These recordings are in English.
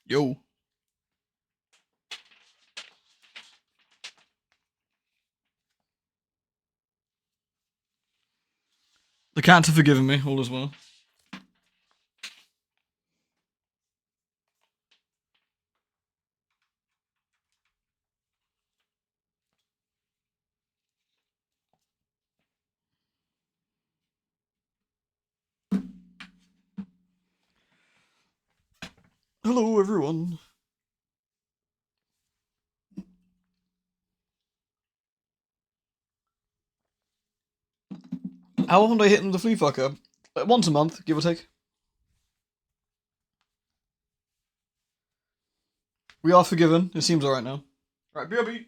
Yo. The cats have forgiven me, all as well. Hello, everyone. How often do I hit the flea fucker? Once a month, give or take. We are forgiven. It seems alright now. Right, BRB.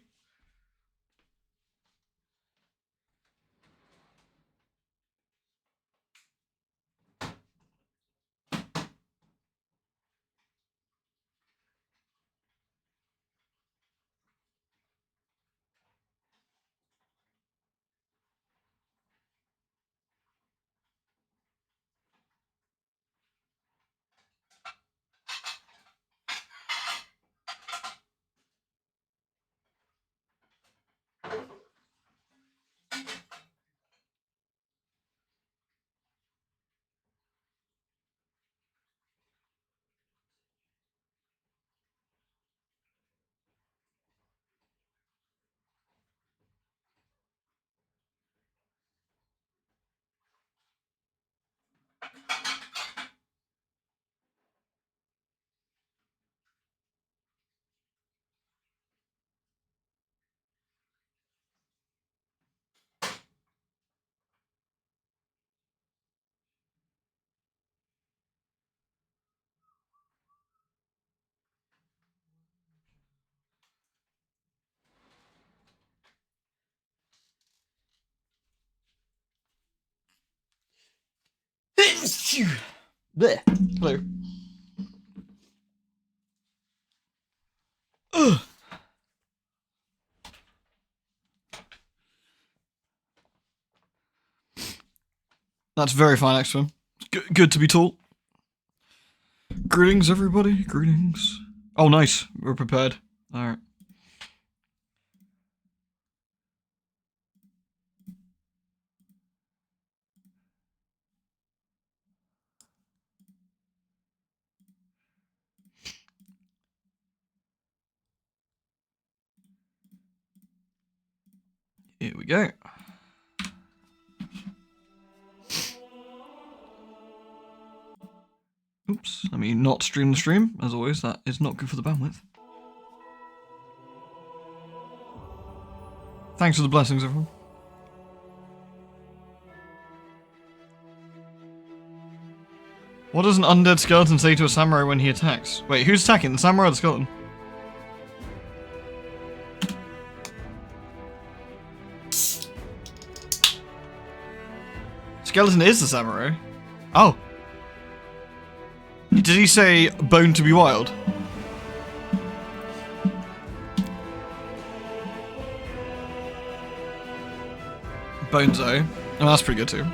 There. Hello. Ugh. That's very fine, X-Film. Good to be tall. Greetings, everybody. Greetings. Oh, nice. We're prepared. Alright. Here we go. Oops, let me not stream the stream. As always, that is not good for the bandwidth. Thanks for the blessings, everyone. What does an undead skeleton say to a samurai when he attacks? Wait, who's attacking? The samurai or the skeleton? Skeleton is the samurai. Oh. Did he say bone to be wild? Bonezo. Oh, that's pretty good too.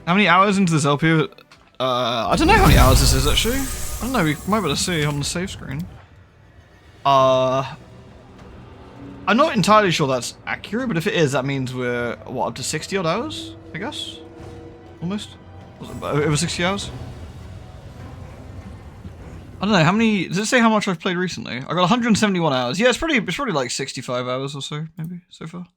How many hours into this LP? I don't know how many hours this is actually. I don't know, we might be able to see on the save screen. I'm not entirely sure that's accurate, but if it is, that means we're, what, up to 60 odd hours, I guess? Almost? Was it over 60 hours? I don't know, how many, does it say how much I've played recently? I got 171 hours. Yeah, it's probably like 65 hours or so, maybe, so far.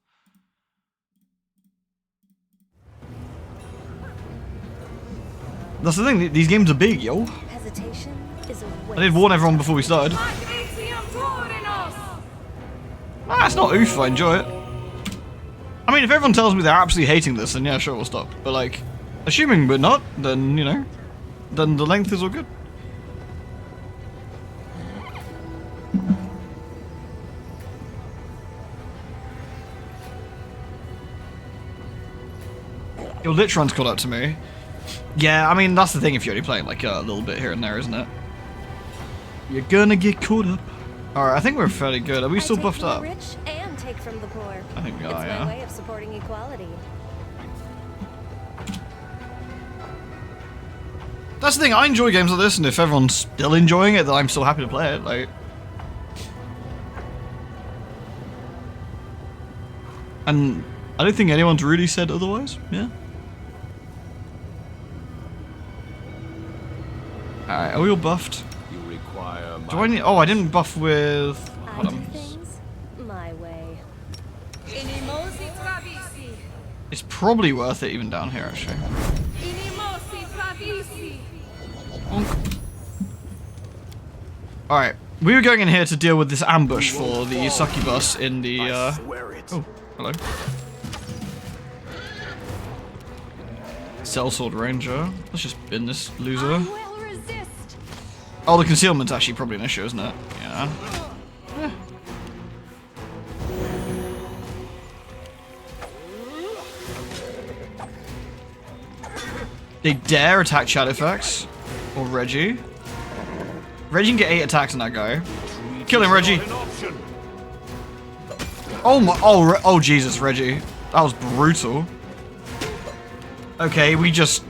That's the thing, these games are big, yo. Hesitation is a waste. I did warn everyone before we started. Nah, it's not oof, I enjoy it. I mean, if everyone tells me they're absolutely hating this, then yeah, sure, we'll stop. But like, assuming we're not, then, you know, then the length is all good. Your lit run's called out to me. Yeah, I mean, that's the thing if you're only playing like a little bit here and there, isn't it? You're gonna get caught up. Alright, I think we're fairly good. Are we still buffed up? Rich and take from the poor. I think we are, it's yeah. my way of supporting equality. That's the thing, I enjoy games like this, and if everyone's still enjoying it, then I'm still happy to play it, like... And I don't think anyone's really said otherwise, yeah? Alright, are we all buffed? You require Do I need... Oh, I didn't buff with... I Hold do on. things my way. It's probably worth it even down here, actually. Alright, we were going in here to deal with this ambush for the succubus in the, Oh, hello. Sellsword Ranger. Let's just bin this loser. Oh, the concealment's actually probably an issue, isn't it? Yeah. They dare attack Shadowfax or Reggie. Reggie can get 8 attacks on that guy. Kill him, Reggie. Oh my! Oh Jesus, Reggie. That was brutal. Okay, we just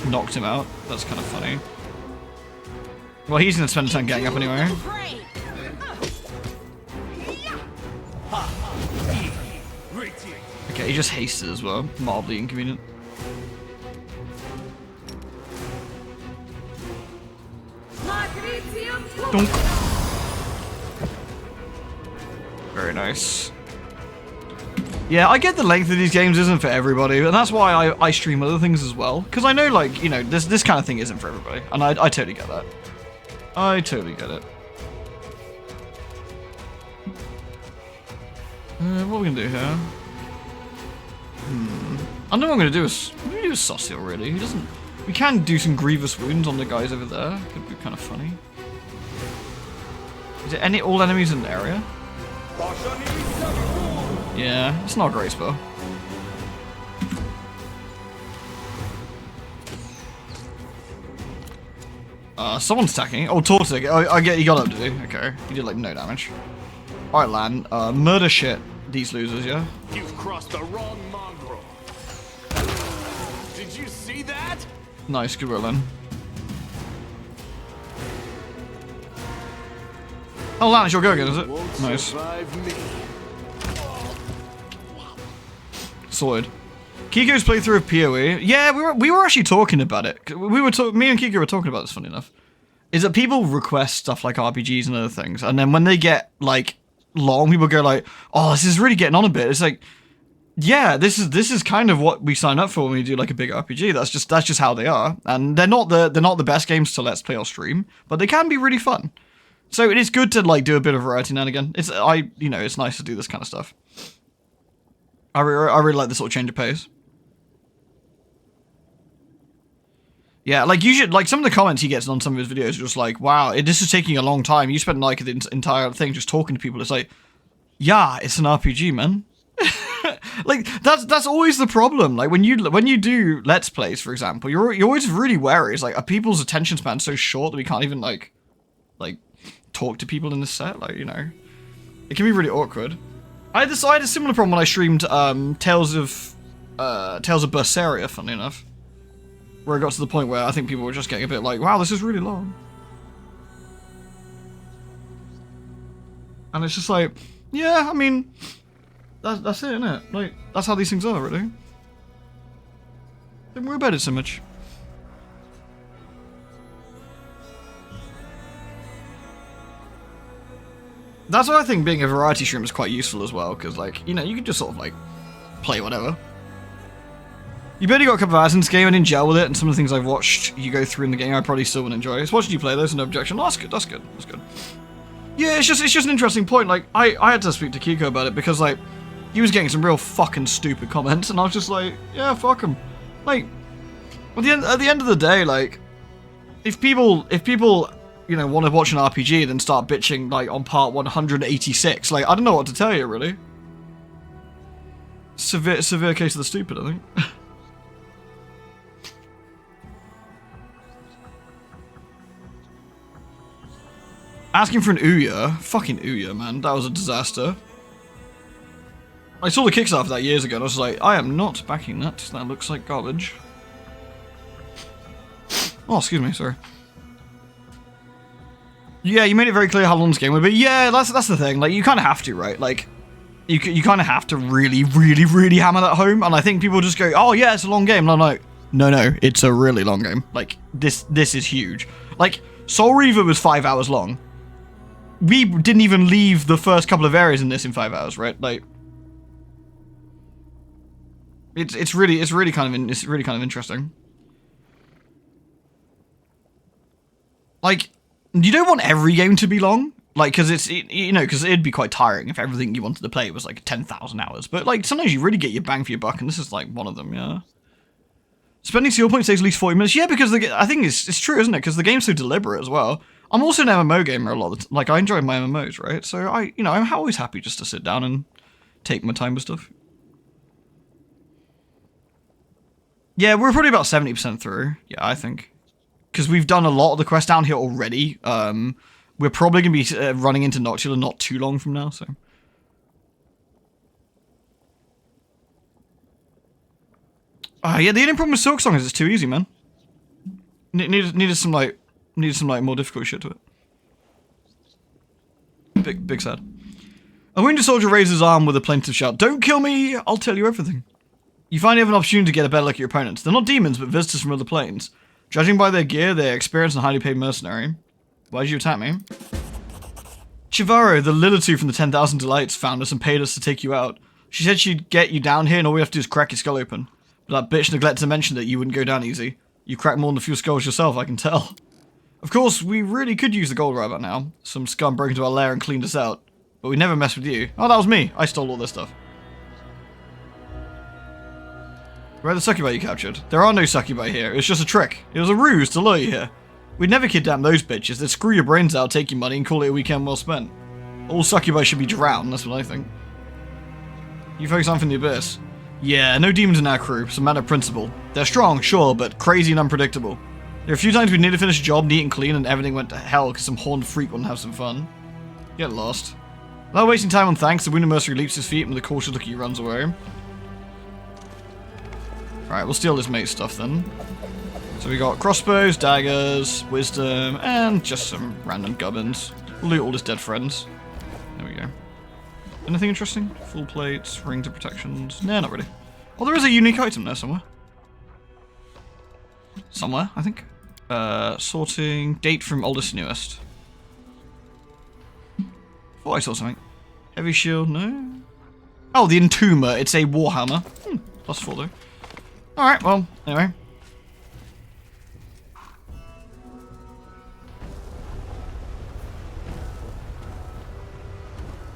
knocked him out. That's kind of funny. Well, he's gonna spend time getting up anyway. Okay, he just hasted as well. Mildly inconvenient. Donk. Very nice. Yeah, I get the length of these games isn't for everybody, and that's why I stream other things as well. Because I know, like, you know, this kind of thing isn't for everybody, and I totally get that. I totally get it. What are we gonna do here? I know what I'm gonna do is Saucy already. He doesn't. We can do some grievous wounds on the guys over there. Could be kind of funny. Is it all enemies in the area? Yeah, it's not a great spell. Someone's attacking. Oh, Tortic. Oh, I get you got up to do. Okay, you did like no damage. All right, Lan. Murder shit. These losers, yeah. You've crossed the wrong mongrel. Did you see that? Nice, good work, Lan. Oh, Lan, it's your go again, is it? Won't Nice. survive me. Sorted. Kiko's playthrough of PoE. Yeah, we were actually talking about it. Me and Kiko were talking about this, funny enough. Is that people request stuff like RPGs and other things, and then when they get like long, people go like, "Oh, this is really getting on a bit." It's like, yeah, this is kind of what we sign up for when we do like a big RPG. That's just how they are, and they're not the best games to let's play or stream, but they can be really fun. So it is good to like do a bit of variety now and again. It's nice to do this kind of stuff. I really like this sort of change of pace. Yeah, like you should, like some of the comments he gets on some of his videos are just like, wow, this is taking a long time. You spent like the entire thing just talking to people. It's like, yeah, it's an RPG, man. Like that's always the problem. Like when you do Let's Plays, for example, you're always really wary. It's like, are people's attention span so short that we can't even like talk to people in the set? Like, you know, it can be really awkward. I had a similar problem when I streamed Tales of Berseria, funny enough. Where I got to the point where I think people were just getting a bit like, wow, this is really long. And it's just like, yeah, I mean, that's it, innit? Like, that's how these things are, really. Don't worry about it so much. That's why I think being a variety streamer is quite useful as well, because, like, you know, you can just sort of, like, play whatever. You barely got a couple of hours in this game, I didn't gel with it, and some of the things I've watched you go through in the game I probably still wouldn't enjoy. It's watching you play, there's no objection. Oh, that's good, that's good, that's good. Yeah, it's just an interesting point. Like, I had to speak to Kiko about it, because, like, he was getting some real fucking stupid comments, and I was just like, yeah, fuck him. Like, at the end of the day, like, if people, you know, want to watch an RPG, then start bitching, like, on part 186, like, I don't know what to tell you, really. Severe case of the stupid, I think. Asking for an oiur? Fucking oiur, man. That was a disaster. I saw the Kickstarter for that years ago and I was like, I am not backing that. That looks like garbage. Oh, excuse me, sorry. Yeah, you made it very clear how long this game would be. Yeah, that's the thing. Like, you kind of have to, right? Like, you kind of have to really, really, really hammer that home. And I think people just go, oh, yeah, it's a long game. No, it's a really long game. Like, this is huge. Like, Soul Reaver was 5 hours long. We didn't even leave the first couple of areas in this in 5 hours, right? Like, it's really kind of interesting. Like, you don't want every game to be long, like, because because it'd be quite tiring if everything you wanted to play was like 10,000 hours. But like, sometimes you really get your bang for your buck, and this is like one of them. Yeah. Spending skill points takes at least 40 minutes. Yeah, because I think it's true, isn't it? Because the game's so deliberate as well. I'm also an MMO gamer a lot of the like, I enjoy my MMOs, right? So I'm always happy just to sit down and take my time with stuff. Yeah, we're probably about 70% through. Yeah, I think. Because we've done a lot of the quest down here already. We're probably going to be running into Noctula not too long from now, so. Yeah, the only problem with Silksong is it's too easy, man. Needed some more difficult shit to it. Big sad. A wounded soldier raises his arm with a plaintive shout. Don't kill me! I'll tell you everything. You finally have an opportunity to get a better look at your opponents. They're not demons, but visitors from other planes. Judging by their gear, they're experienced and highly paid mercenary. Why did you attack me? Chivaro, the Lilitu from the 10,000 Delights, found us and paid us to take you out. She said she'd get you down here and all we have to do is crack your skull open. But that bitch neglected to mention that you wouldn't go down easy. You crack more than a few skulls yourself, I can tell. Of course, we really could use the gold right about now. Some scum broke into our lair and cleaned us out. But we never messed with you. Oh, that was me. I stole all this stuff. Where are the succubi you captured? There are no succubi here. It's just a trick. It was a ruse to lure you here. We'd never kidnap those bitches. They'd screw your brains out, take your money, and call it a weekend well spent. All succubi should be drowned, that's what I think. You focus on from the abyss. Yeah, no demons in our crew. It's a matter of principle. They're strong, sure, but crazy and unpredictable. There are a few times we nearly finished a job neat and clean and everything went to hell because some horned freak wouldn't have some fun. Get lost. Without wasting time on thanks, the wounded mercenary leaps his feet and with a cautious look at you runs away. Alright, we'll steal this mate's stuff then. So we got crossbows, daggers, wisdom, and just some random gubbins. We'll loot all his dead friends. There we go. Anything interesting? Full plates, rings of protections. Nah, not really. Oh, there is a unique item there somewhere. Somewhere, I think. Sorting. Date from oldest to newest. Thought I saw something. Heavy shield, no? Oh, the Entomber. It's a warhammer. +4 though. Alright, well, anyway.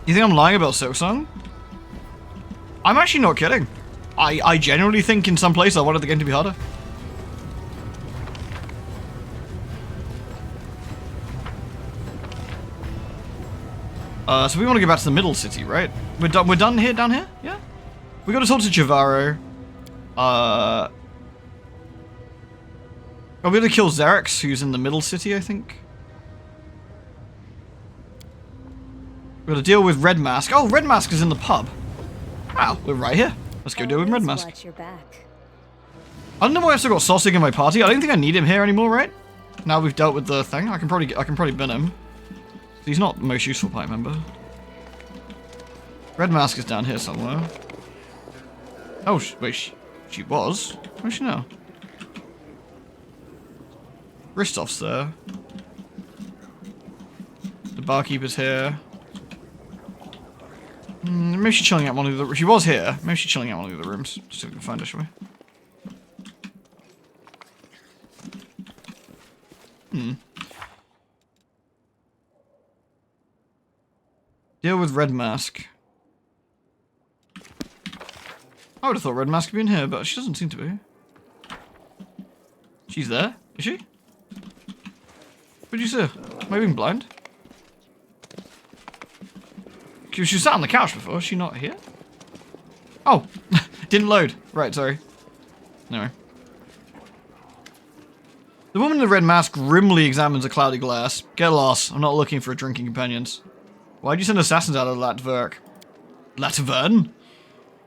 You think I'm lying about Silksong? I'm actually not kidding. I genuinely think in some place I wanted the game to be harder. So we want to go back to the middle city, right? We're done here, down here? Yeah? We got to talk to Javaro. Oh, we got to kill Xerix, who's in the middle city, I think. We got to deal with Red Mask. Oh, Red Mask is in the pub. Wow, we're right here. Let's go deal with Red Mask. Watch your back. I don't know why I've still got Sosig in my party. I don't think I need him here anymore, right? Now we've dealt with the thing, I can probably bin him. He's not the most useful party member. Red Mask is down here somewhere. Oh, wait, she was? Where's she now? Ristov's there. The barkeeper's here. Maybe she's chilling out one of the... She was here. Maybe she's chilling out one of the other rooms. Just see if we can find her, shall we? Deal with Red Mask. I would have thought Red Mask would be in here, but she doesn't seem to be. She's there? Is she? Where'd you see her? Am I being blind? She sat on the couch before. Is she not here? Oh! Didn't load. Right, sorry. Anyway. The woman in the red mask grimly examines a cloudy glass. Get lost. I'm not looking for drinking companions. Why'd you send assassins out of Latverk? Latavern?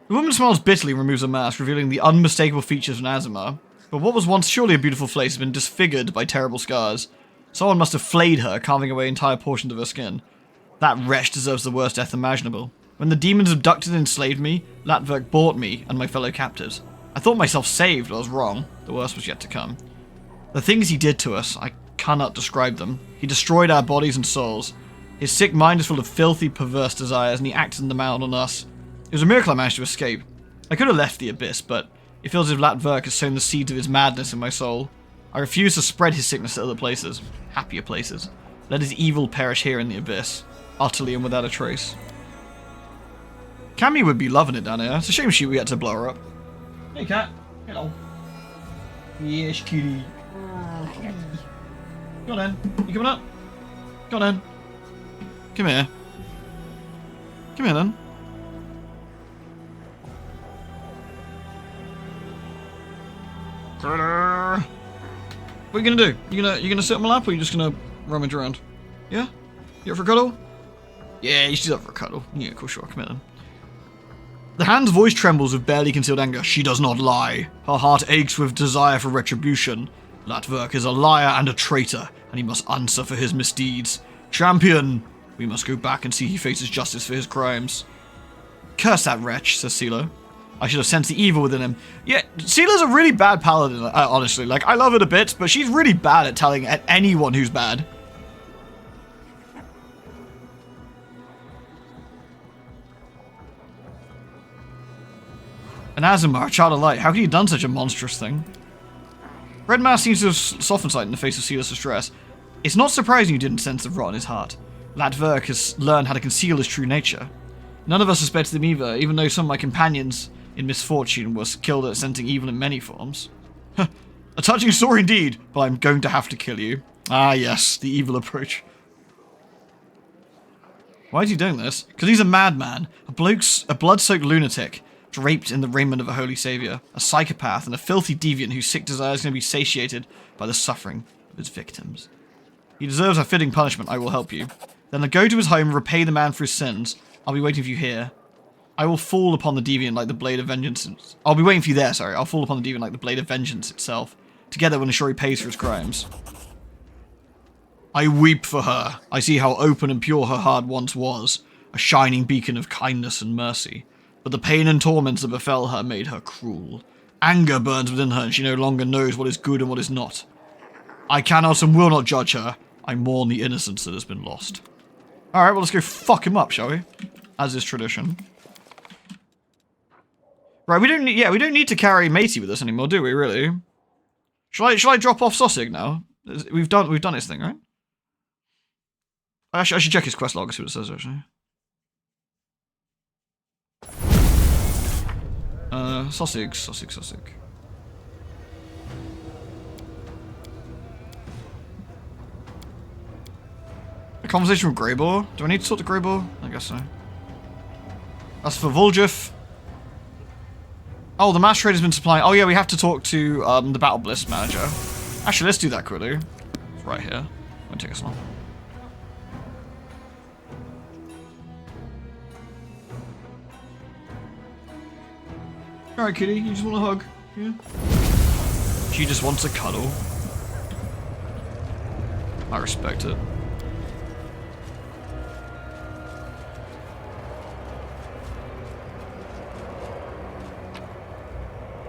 The woman smiles bitterly and removes her mask, revealing the unmistakable features of Nazima. But what was once surely a beautiful face has been disfigured by terrible scars. Someone must have flayed her, carving away entire portions of her skin. That wretch deserves the worst death imaginable. When the demons abducted and enslaved me, Latverk bought me and my fellow captives. I thought myself saved, but I was wrong. The worst was yet to come. The things he did to us, I cannot describe them. He destroyed our bodies and souls. His sick mind is full of filthy, perverse desires, and he acted them out on us. It was a miracle I managed to escape. I could have left the abyss, but it feels as if Latverk has sown the seeds of his madness in my soul. I refuse to spread his sickness to other places, happier places. Let his evil perish here in the abyss, utterly and without a trace. Cammy would be loving it down here. It's a shame we get to blow her up. Hey, cat. Hello. Yes, kitty. Go on then. You coming up? Go on then. Come here. Come here then. Critter. What are you gonna do? You gonna sit on my lap, or are you just gonna rummage around? Yeah? You up for a cuddle? Yeah, she's up for a cuddle. Yeah, cool, sure. Come here then. The hand's voice trembles with barely concealed anger. She does not lie. Her heart aches with desire for retribution. Latverk is a liar and a traitor, and he must answer for his misdeeds. Champion! We must go back and see he faces justice for his crimes. Curse that wretch, says Silo. I should have sensed the evil within him. Yeah, Sila's a really bad paladin, honestly. Like, I love her a bit, but she's really bad at telling anyone who's bad. An Azimar, a child of light. How could he have done such a monstrous thing? Red Mask seems to have softened slightly in the face of Sila's distress. It's not surprising you didn't sense the rot in his heart. Latverk has learned how to conceal his true nature. None of us suspected him either, even though some of my companions in misfortune was killed at sensing evil in many forms. A touching story indeed, but I'm going to have to kill you. Ah yes, the evil approach. Why is he doing this? Because he's a madman, a blood-soaked lunatic, draped in the raiment of a holy savior, a psychopath and a filthy deviant whose sick desire is going to be satiated by the suffering of his victims. He deserves a fitting punishment. I will help you. Then go to his home and repay the man for his sins. I'll be waiting for you here. I will fall upon the deviant like the blade of vengeance. I'll be waiting for you there, sorry. I'll fall upon the deviant like the blade of vengeance itself. Together we'll ensure he pays for his crimes. I weep for her. I see how open and pure her heart once was, a shining beacon of kindness and mercy. But the pain and torments that befell her made her cruel. Anger burns within her and she no longer knows what is good and what is not. I cannot and will not judge her. I mourn the innocence that has been lost. Alright, well let's go fuck him up, shall we? As is tradition. Right, we don't need to carry Matey with us anymore, do we, really? Shall I drop off Sossig now? We've done his thing, right? I should check his quest log, see what it says, actually. Sossig. A conversation with Greybore? Do I need to talk to Greybore? I guess so. That's for Vuljif. Oh, the mass trader's been supplying. Oh yeah, we have to talk to the Battle Bliss manager. Actually, let's do that quickly. It's right here. Won't take us long. Alright, kitty, you just want a hug? Yeah. She just wants a cuddle. I respect it.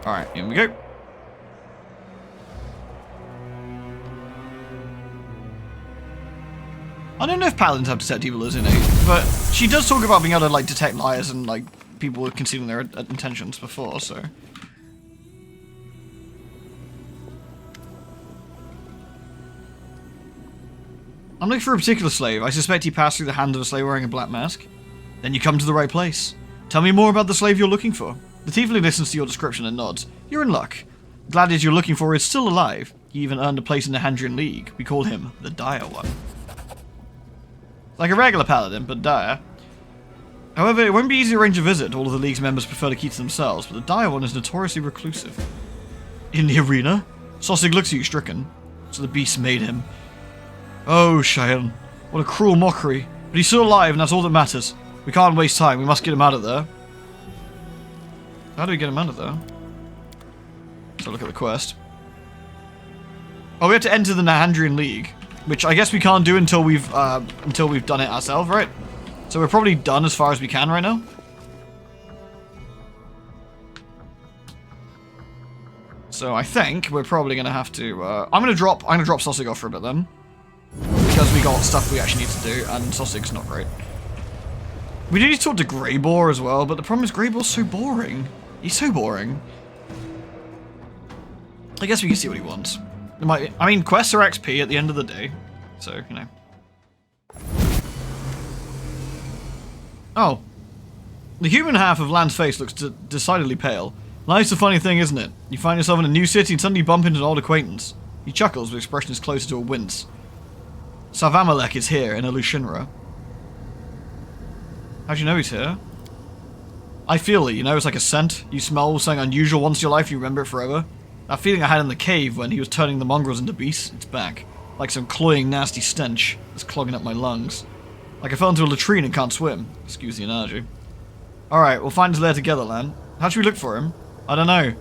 Alright, here we go. I don't know if paladins have detect evil as innate, but she does talk about being able to like detect liars and like people concealing their intentions before, so. I'm looking for a particular slave. I suspect he passed through the hand of a slave wearing a black mask. Then you come to the right place. Tell me more about the slave you're looking for. The tiefling listens to your description and nods. You're in luck. The gladiator you're looking for is still alive. He even earned a place in the Handrian League. We call him the Dire One. Like a regular paladin, but dire. However, it won't be easy to arrange a visit. All of the League's members prefer to keep to themselves, but the Dire One is notoriously reclusive. In the arena, Sossig looks at you stricken. So the beast made him. Oh, Cheyenne. What a cruel mockery. But he's still alive, and that's all that matters. We can't waste time. We must get him out of there. How do we get him out of there? So look at the quest. Oh, we have to enter the Nahandrian League, which I guess we can't do until we've done it ourselves, right? So we're probably done as far as we can right now. So I think we're probably gonna have to. I'm gonna drop Sossig off for a bit then, because we got stuff we actually need to do, and Sossig's not great. We do need to talk to Greybore as well, but the problem is Greybore's so boring. He's so boring. I guess we can see what he wants. I mean, quests are XP at the end of the day, so, you know. Oh. The human half of Land's face looks decidedly pale. Life's a funny thing, isn't it? You find yourself in a new city and suddenly bump into an old acquaintance. He chuckles, but expression is closer to a wince. Savamalek is here, in Alushinra. How'd you know he's here? I feel it, you know, it's like a scent. You smell something unusual once in your life, you remember it forever. That feeling I had in the cave when he was turning the mongrels into beasts, it's back. Like some cloying, nasty stench that's clogging up my lungs. Like I fell into a latrine and can't swim. Excuse the analogy. Alright, we'll find his lair together, Lan. How should we look for him? I don't know.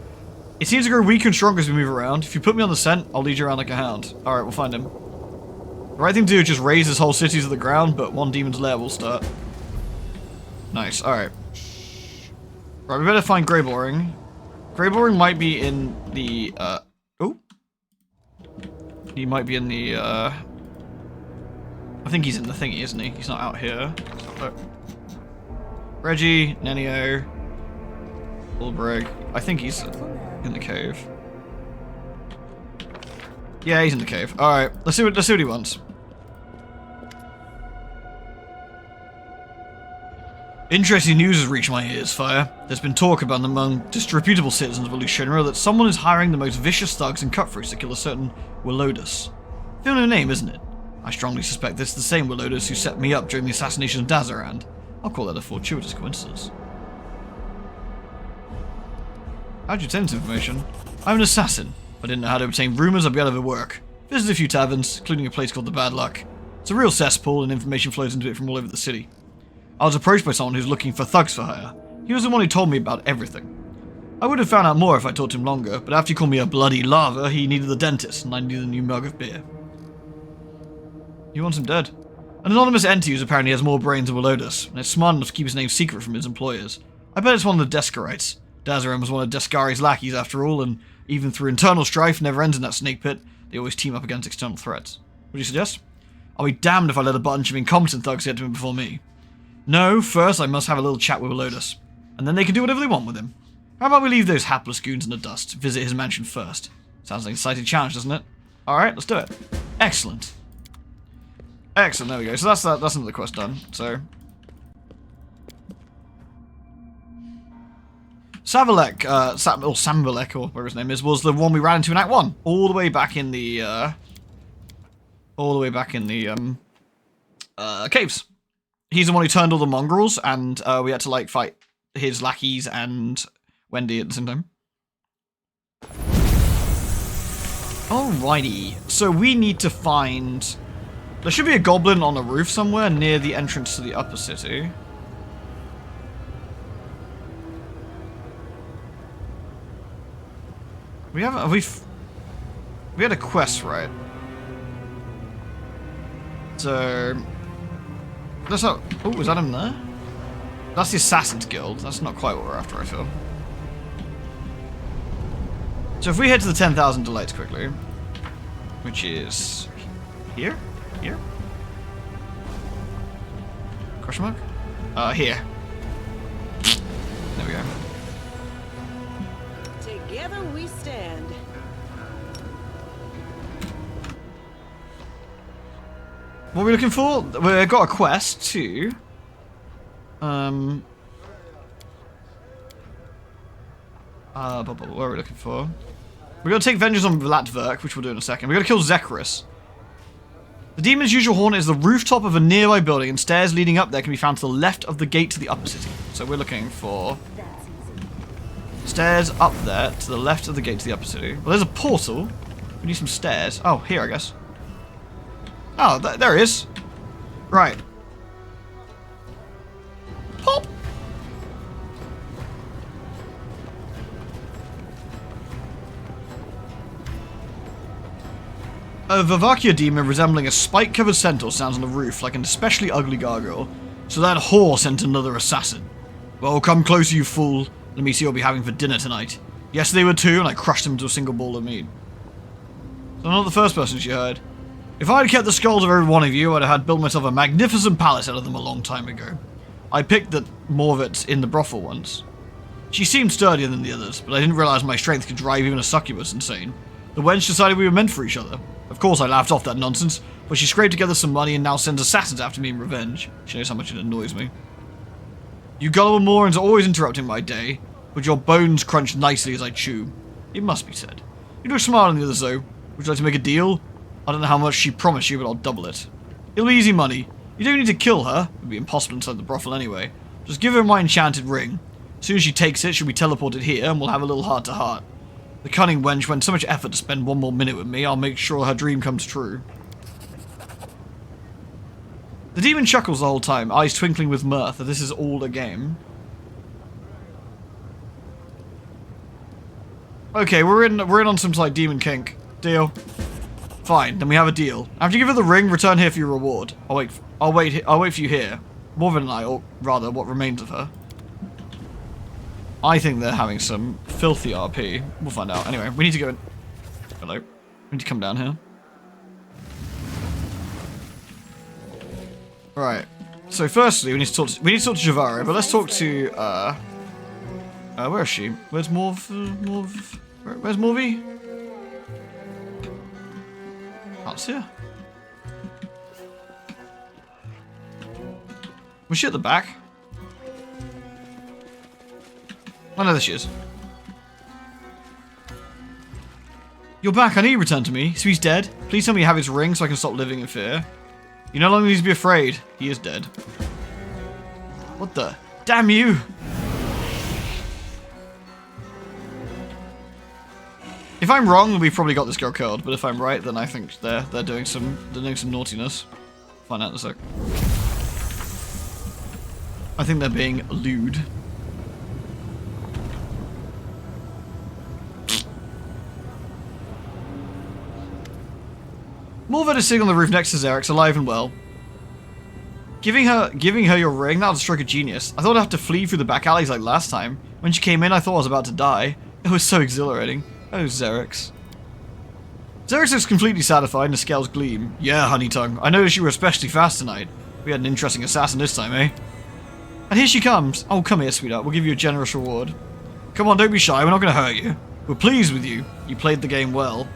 It seems to grow weaker and stronger as we move around. If you put me on the scent, I'll lead you around like a hound. Alright, we'll find him. The right thing to do is just raise this whole city to the ground, but one demon's lair will start. Nice, alright. Right, we better find Greyboring. Greyboring might be in the, oh. He might be in the, I think he's in the thingy, isn't he? He's not out here. Reggie, Nenio, Ulbreg. I think he's in the cave. Yeah, he's in the cave. Alright, let's see what he wants. Interesting news has reached my ears, Fire. There's been talk about among disreputable citizens of Alushinra that someone is hiring the most vicious thugs and cutthroats to kill a certain Willodus. Familiar name, isn't it? I strongly suspect this is the same Willodus who set me up during the assassination of Dazarand. I'll call that a fortuitous coincidence. How'd you obtain this information? I'm an assassin. If I didn't know how to obtain rumours, I'd be out of work. Visited a few taverns, including a place called the Bad Luck. It's a real cesspool, and information flows into it from all over the city. I was approached by someone who's looking for thugs for hire. He was the one who told me about everything. I would have found out more if I talked to him longer, but after he called me a bloody lava, he needed the dentist, and I needed a new mug of beer. He wants him dead. An anonymous entity who apparently has more brains than Willodus, and is smart enough to keep his name secret from his employers. I bet it's one of the Deskarites. Dazaran was one of Deskari's lackeys after all, and even through internal strife never ends in that snake pit, they always team up against external threats. What do you suggest? I'll be damned if I let a bunch of incompetent thugs get to him before me. No, first I must have a little chat with Willodus, and then they can do whatever they want with him. How about we leave those hapless goons in the dust, visit his mansion first? Sounds like an exciting challenge, doesn't it? Alright, let's do it. Excellent. Excellent, there we go. So that's another quest done, so... Savalek, or Samvalek, or whatever his name is, was the one we ran into in Act 1. All the way back in the, caves. He's the one who turned all the mongrels, and we had to, like, fight his lackeys and Wendy at the same time. Alrighty, so we need to find... There should be a goblin on a roof somewhere near the entrance to the upper city. We had a quest, right? So... That's not... Oh, is that him there? That's the Assassin's Guild. That's not quite what we're after, I feel. So if we head to the 10,000 Delights quickly, which is... Here? Here? Question mark? Here. There we go. Together we stand. What are we looking for? We've got a quest to... what are we looking for? We're going to take vengeance on Vlatverk, which we'll do in a second. We're going to kill Zekrus. The demon's usual haunt is the rooftop of a nearby building, and stairs leading up there can be found to the left of the gate to the upper city. So we're looking for... stairs up there to the left of the gate to the upper city. Well, there's a portal. We need some stairs. Oh, here, I guess. Oh, there it is. Right. Pop! A Vavakia demon resembling a spike-covered centaur stands on the roof like an especially ugly gargoyle. So that whore sent another assassin. Well, come closer, you fool. Let me see what you'll be having for dinner tonight. Yes, they were two, and I crushed them into a single ball of meat. So I'm not the first person she heard. If I had kept the skulls of every one of you, I'd have had built myself a magnificent palace out of them a long time ago. I picked the Morvitz in the brothel once. She seemed sturdier than the others, but I didn't realise my strength could drive even a succubus insane. The wench decided we were meant for each other. Of course I laughed off that nonsense, but she scraped together some money and now sends assassins after me in revenge. She knows how much it annoys me. You gullible morons are always interrupting my day, but your bones crunch nicely as I chew. It must be said. You look smarter than the others though. Would you like to make a deal? I don't know how much she promised you, but I'll double it. It'll be easy money. You don't need to kill her. It would be impossible inside the brothel anyway. Just give her my enchanted ring. As soon as she takes it, she'll be teleported here and we'll have a little heart-to-heart. The cunning wench went so much effort to spend one more minute with me, I'll make sure her dream comes true. The demon chuckles the whole time, eyes twinkling with mirth that this is all a game. Okay, we're in on some like demon kink. Deal. Fine, then we have a deal. After you give her the ring, return here for your reward. I'll wait for you here. Morven and I, or rather, what remains of her. I think they're having some filthy RP. We'll find out. Anyway, we need to go in. Hello. We need to come down here. Alright. So firstly, we need to talk to Javara, but let's talk to where is she? Where's where's Morvi? Can't see her. Was she at the back? Oh no, there she is. You're back, I know you returned to me. So he's dead. Please tell me you have his ring so I can stop living in fear. You no longer need to be afraid. He is dead. What the? Damn you! If I'm wrong, we've probably got this girl killed, but if I'm right, then I think they're doing some naughtiness. Find out in a sec. I think they're being lewd. Morvet is sitting on the roof next to Xerix, alive and well. Giving her your ring, that was a stroke of genius. I thought I'd have to flee through the back alleys like last time. When she came in, I thought I was about to die. It was so exhilarating. Oh, Xerix. Xerix looks completely satisfied and the scales gleam. Yeah, honey tongue. I noticed you were especially fast tonight. We had an interesting assassin this time, eh? And here she comes. Oh, come here, sweetheart. We'll give you a generous reward. Come on, don't be shy. We're not going to hurt you. We're pleased with you. You played the game well.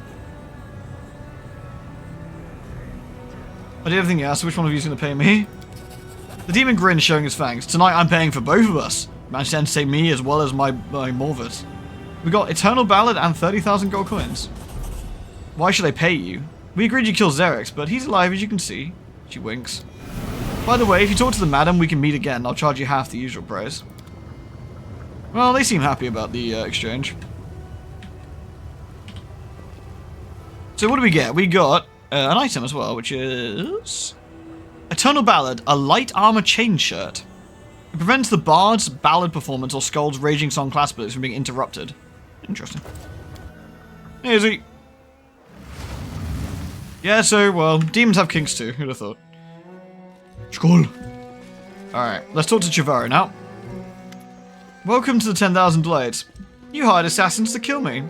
I did everything you asked, so which one of you is going to pay me? The demon grins, showing his fangs. Tonight I'm paying for both of us. Managed to entertain me as well as my Morvet. We got Eternal Ballad and 30,000 gold coins. Why should I pay you? We agreed you kill Xerix, but he's alive as you can see. She winks. By the way, if you talk to the madam, we can meet again. I'll charge you half the usual price. Well, they seem happy about the exchange. So what do we get? We got an item as well, which is Eternal Ballad, a light armor chain shirt. It prevents the bard's ballad performance or Skull's raging song class abilities from being interrupted. Interesting. Easy. Yeah, so, well, demons have kinks too. Who'd have thought? Skull. Alright, let's talk to Javara now. Welcome to the 10,000 Blades. You hired assassins to kill me.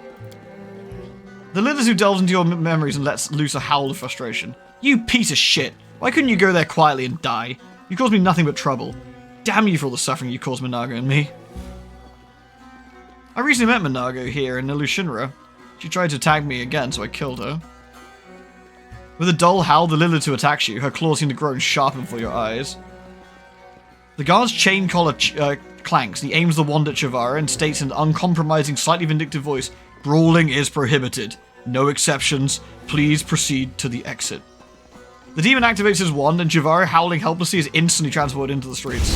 The Lithers who delves into your memories and lets loose a howl of frustration. You piece of shit. Why couldn't you go there quietly and die? You caused me nothing but trouble. Damn you for all the suffering you caused Minago and me. I recently met Minago here in Ilushinra. She tried to attack me again, so I killed her. With a dull howl, the Lilith who attacks you, her claws seem to grow and sharpen before your eyes. The guard's chain collar clanks, and he aims the wand at Javara and states in an uncompromising, slightly vindictive voice, "Brawling is prohibited. No exceptions. Please proceed to the exit." The demon activates his wand, and Javara, howling helplessly, is instantly transported into the streets.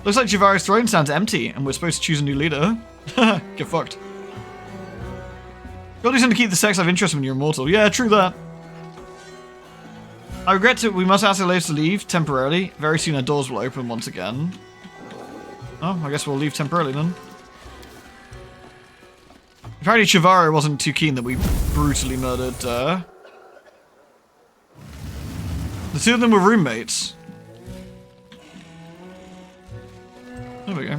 Looks like Javara's throne stands empty, and we're supposed to choose a new leader. Get fucked. Gotta do something to keep the sex life interesting when you're immortal. Yeah, true that. I regret that we must ask our ladies to leave temporarily. Very soon our doors will open once again. Oh, I guess we'll leave temporarily then. Apparently Chivaro wasn't too keen that we brutally murdered, The two of them were roommates. There we go.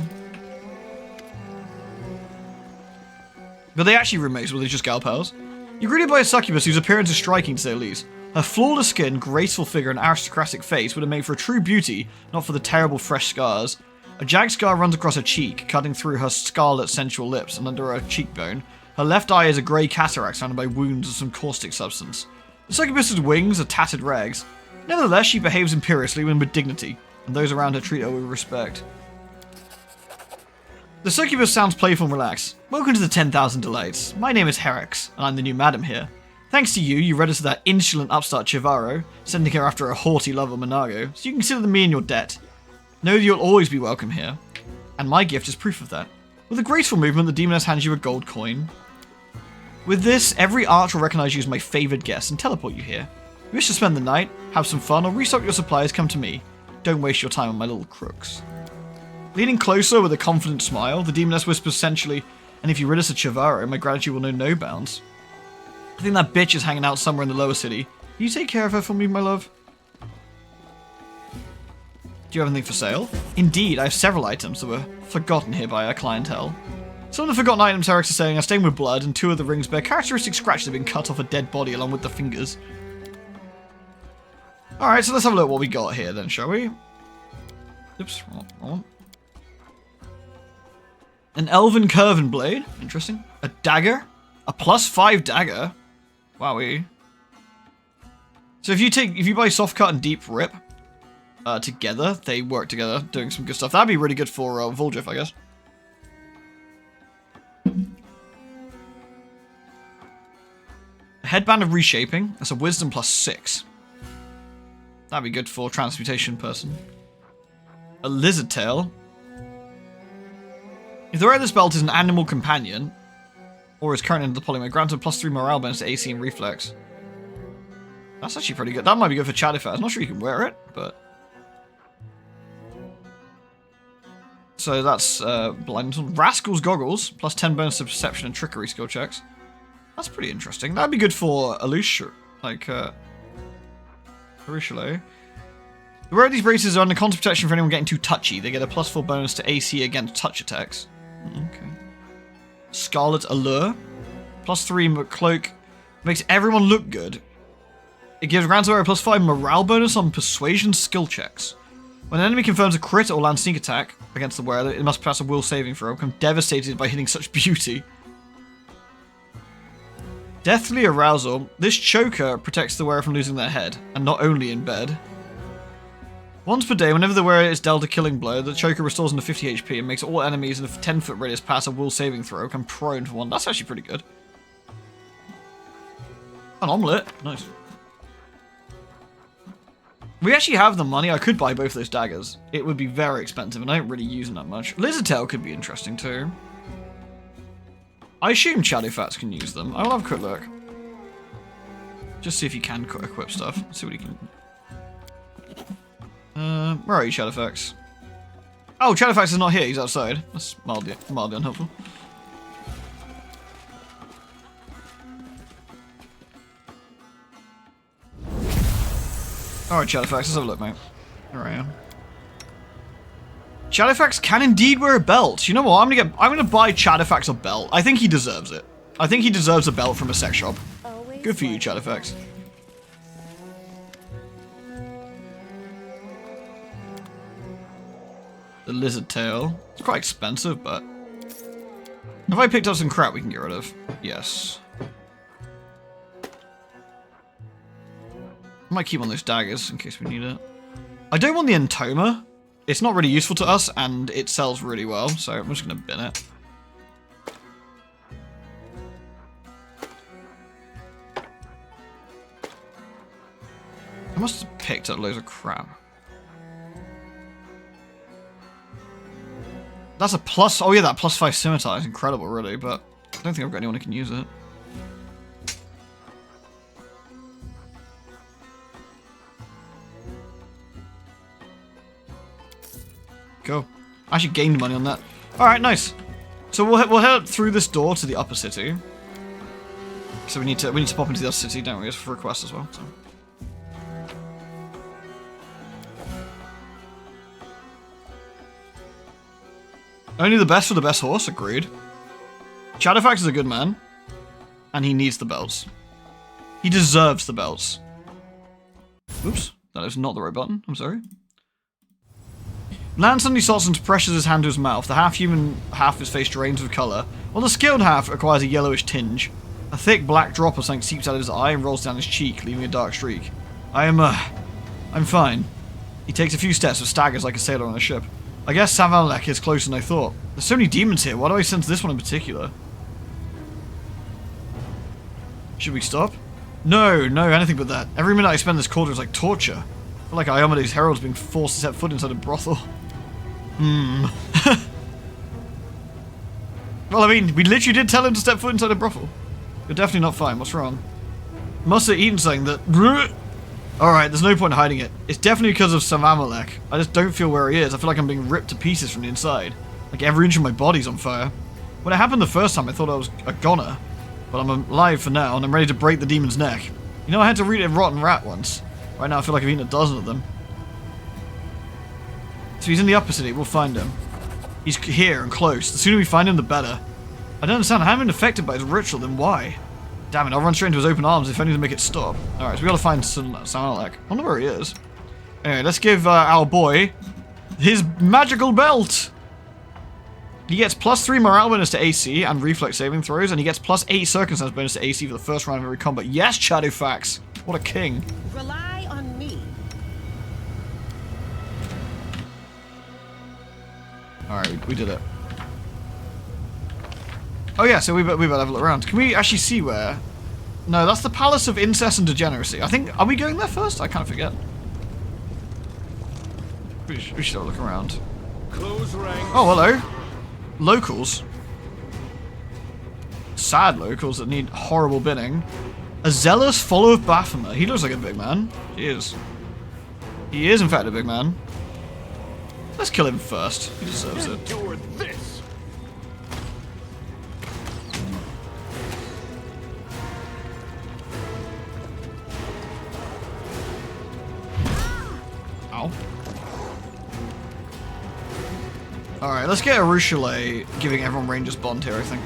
But they actually roommates, were they just gal pals? You're greeted by a succubus whose appearance is striking to say the least. Her flawless skin, graceful figure, and aristocratic face would have made for a true beauty, not for the terrible fresh scars. A jagged scar runs across her cheek, cutting through her scarlet sensual lips and under her cheekbone. Her left eye is a grey cataract surrounded by wounds of some caustic substance. The succubus's wings are tattered rags. Nevertheless, she behaves imperiously and with dignity, and those around her treat her with respect. The succubus sounds playful and relaxed. Welcome to the 10,000 Delights. My name is Herix, and I'm the new madam here. Thanks to you, you registered that insolent upstart Chivaro, sending her after a haughty lover Monago, so you can consider me in your debt. Know that you'll always be welcome here, and my gift is proof of that. With a graceful movement, the demoness hands you a gold coin. With this, every arch will recognize you as my favoured guest and teleport you here. If you wish to spend the night, have some fun, or restock your supplies, come to me. Don't waste your time on my little crooks. Leaning closer with a confident smile, the demoness whispers essentially, and if you rid us of Chivaro, my gratitude will know no bounds. I think that bitch is hanging out somewhere in the lower city. Can you take care of her for me, my love? Do you have anything for sale? Indeed, I have several items that were forgotten here by our clientele. Some of the forgotten items Eric's is saying are stained with blood, and two of the rings bear characteristic scratches that have been cut off a dead body along with the fingers. Alright, so let's have a look at what we got here then, shall we? Oops, wrong. An elven curving blade. Interesting. A dagger. A +5 dagger. Wowee. So if you buy soft cut and deep rip together, they work together, doing some good stuff. That'd be really good for Volgif, I guess. A headband of reshaping. That's a wisdom +6. That'd be good for transmutation person. A lizard tail. If the wearer of this belt is an animal companion, or is currently under the polymer, granted +3 morale bonus to AC and reflex. That's actually pretty good. That might be good for Chadifaz. I'm not sure you can wear it, but... So that's blindness. Rascal's goggles, +10 bonus to perception and trickery skill checks. That's pretty interesting. That'd be good for Alusha, like Arushalo. The wearer of these braces are under constant protection for anyone getting too touchy. They get a +4 bonus to AC against touch attacks. Okay. Scarlet Allure, +3 cloak, makes everyone look good. It gives grants wearer a +5 morale bonus on persuasion skill checks. When an enemy confirms a crit or land sneak attack against the wearer, it must pass a will saving throw. Become devastated by hitting such beauty. Deathly Arousal. This choker protects the wearer from losing their head, and not only in bed. Once per day, whenever the wearer is dealt a killing blow, the choker restores under 50 HP and makes all enemies in a 10-foot radius pass a will saving throw. Come prone for 1. That's actually pretty good. An omelette. Nice. We actually have the money. I could buy both those daggers. It would be very expensive, and I don't really use them that much. Lizard tail could be interesting too. I assume Shadowfats can use them. I'll have a quick look. Just see if you can equip stuff. Let's see what he can... where are you, Shadowfax? Oh, Shadowfax is not here. He's outside. That's mildly unhelpful. Alright, Shadowfax, let's have a look, mate. Here I am. Shadowfax can indeed wear a belt. You know what? I'm gonna buy Shadowfax a belt. I think he deserves it. I think he deserves a belt from a sex shop. Good for you, Shadowfax. The lizard tail. It's quite expensive, but... Have I picked up some crap we can get rid of? Yes. I might keep on those daggers in case we need it. I don't want the Entoma. It's not really useful to us, and it sells really well, so I'm just going to bin it. I must have picked up loads of crap. That's a plus... Oh yeah, that +5 scimitar is incredible, really, but I don't think I've got anyone who can use it. Go. I actually gained money on that. Alright, nice. So we'll head through this door to the upper city. So we need to pop into the other city, don't we? It's for a quest as well. So. Only the best for the best horse, agreed. Shadowfax is a good man, and he needs the belts. He deserves the belts. Oops, that is not the right button. I'm sorry. Lan suddenly starts and presses his hand to his mouth. The half-human half of his face drains with colour, while the skilled half acquires a yellowish tinge. A thick black drop of something seeps out of his eye and rolls down his cheek, leaving a dark streak. I'm fine. He takes a few steps and staggers like a sailor on a ship. I guess Savalek is closer than I thought. There's so many demons here, why do I sense this one in particular? Should we stop? No, anything but that. Every minute I spend in this quarter is like torture. I feel like Iomede's herald's being forced to set foot inside a brothel. Well, I mean, we literally did tell him to step foot inside a brothel. You're definitely not fine, what's wrong? Must have eaten something that... Alright, there's no point in hiding it. It's definitely because of Savamalek. I just don't feel where he is. I feel like I'm being ripped to pieces from the inside. Like every inch of my body's on fire. When it happened the first time, I thought I was a goner. But I'm alive for now, and I'm ready to break the demon's neck. You know, I had to read a rotten rat once. Right now I feel like I've eaten a dozen of them. So he's in the upper city, we'll find him. He's here and close. The sooner we find him, the better. I don't understand, I haven't been affected by his ritual, then why? Damn it, I'll run straight into his open arms if only to make it stop. Alright, so we gotta find Samalek. I wonder where he is. Anyway, let's give our boy his magical belt! He gets +3 morale bonus to AC and reflex saving throws, and he gets +8 circumstance bonus to AC for the first round of every combat. Yes, Shadowfax! What a king. Rely on me. Alright, we did it. Oh yeah, so we better level it around. Can we actually see where? No, that's the Palace of Incest and Degeneracy. I think, are we going there first? I kind of forget. We should have a look around. Close ranks. Oh, hello. Locals. Sad locals that need horrible binning. A zealous follower of Baphomet. He looks like a big man. He is. He is, in fact, a big man. Let's kill him first. He deserves it. Endure this. Ow. Alright, let's get a Ruchelet giving everyone Ranger's Bond here, I think.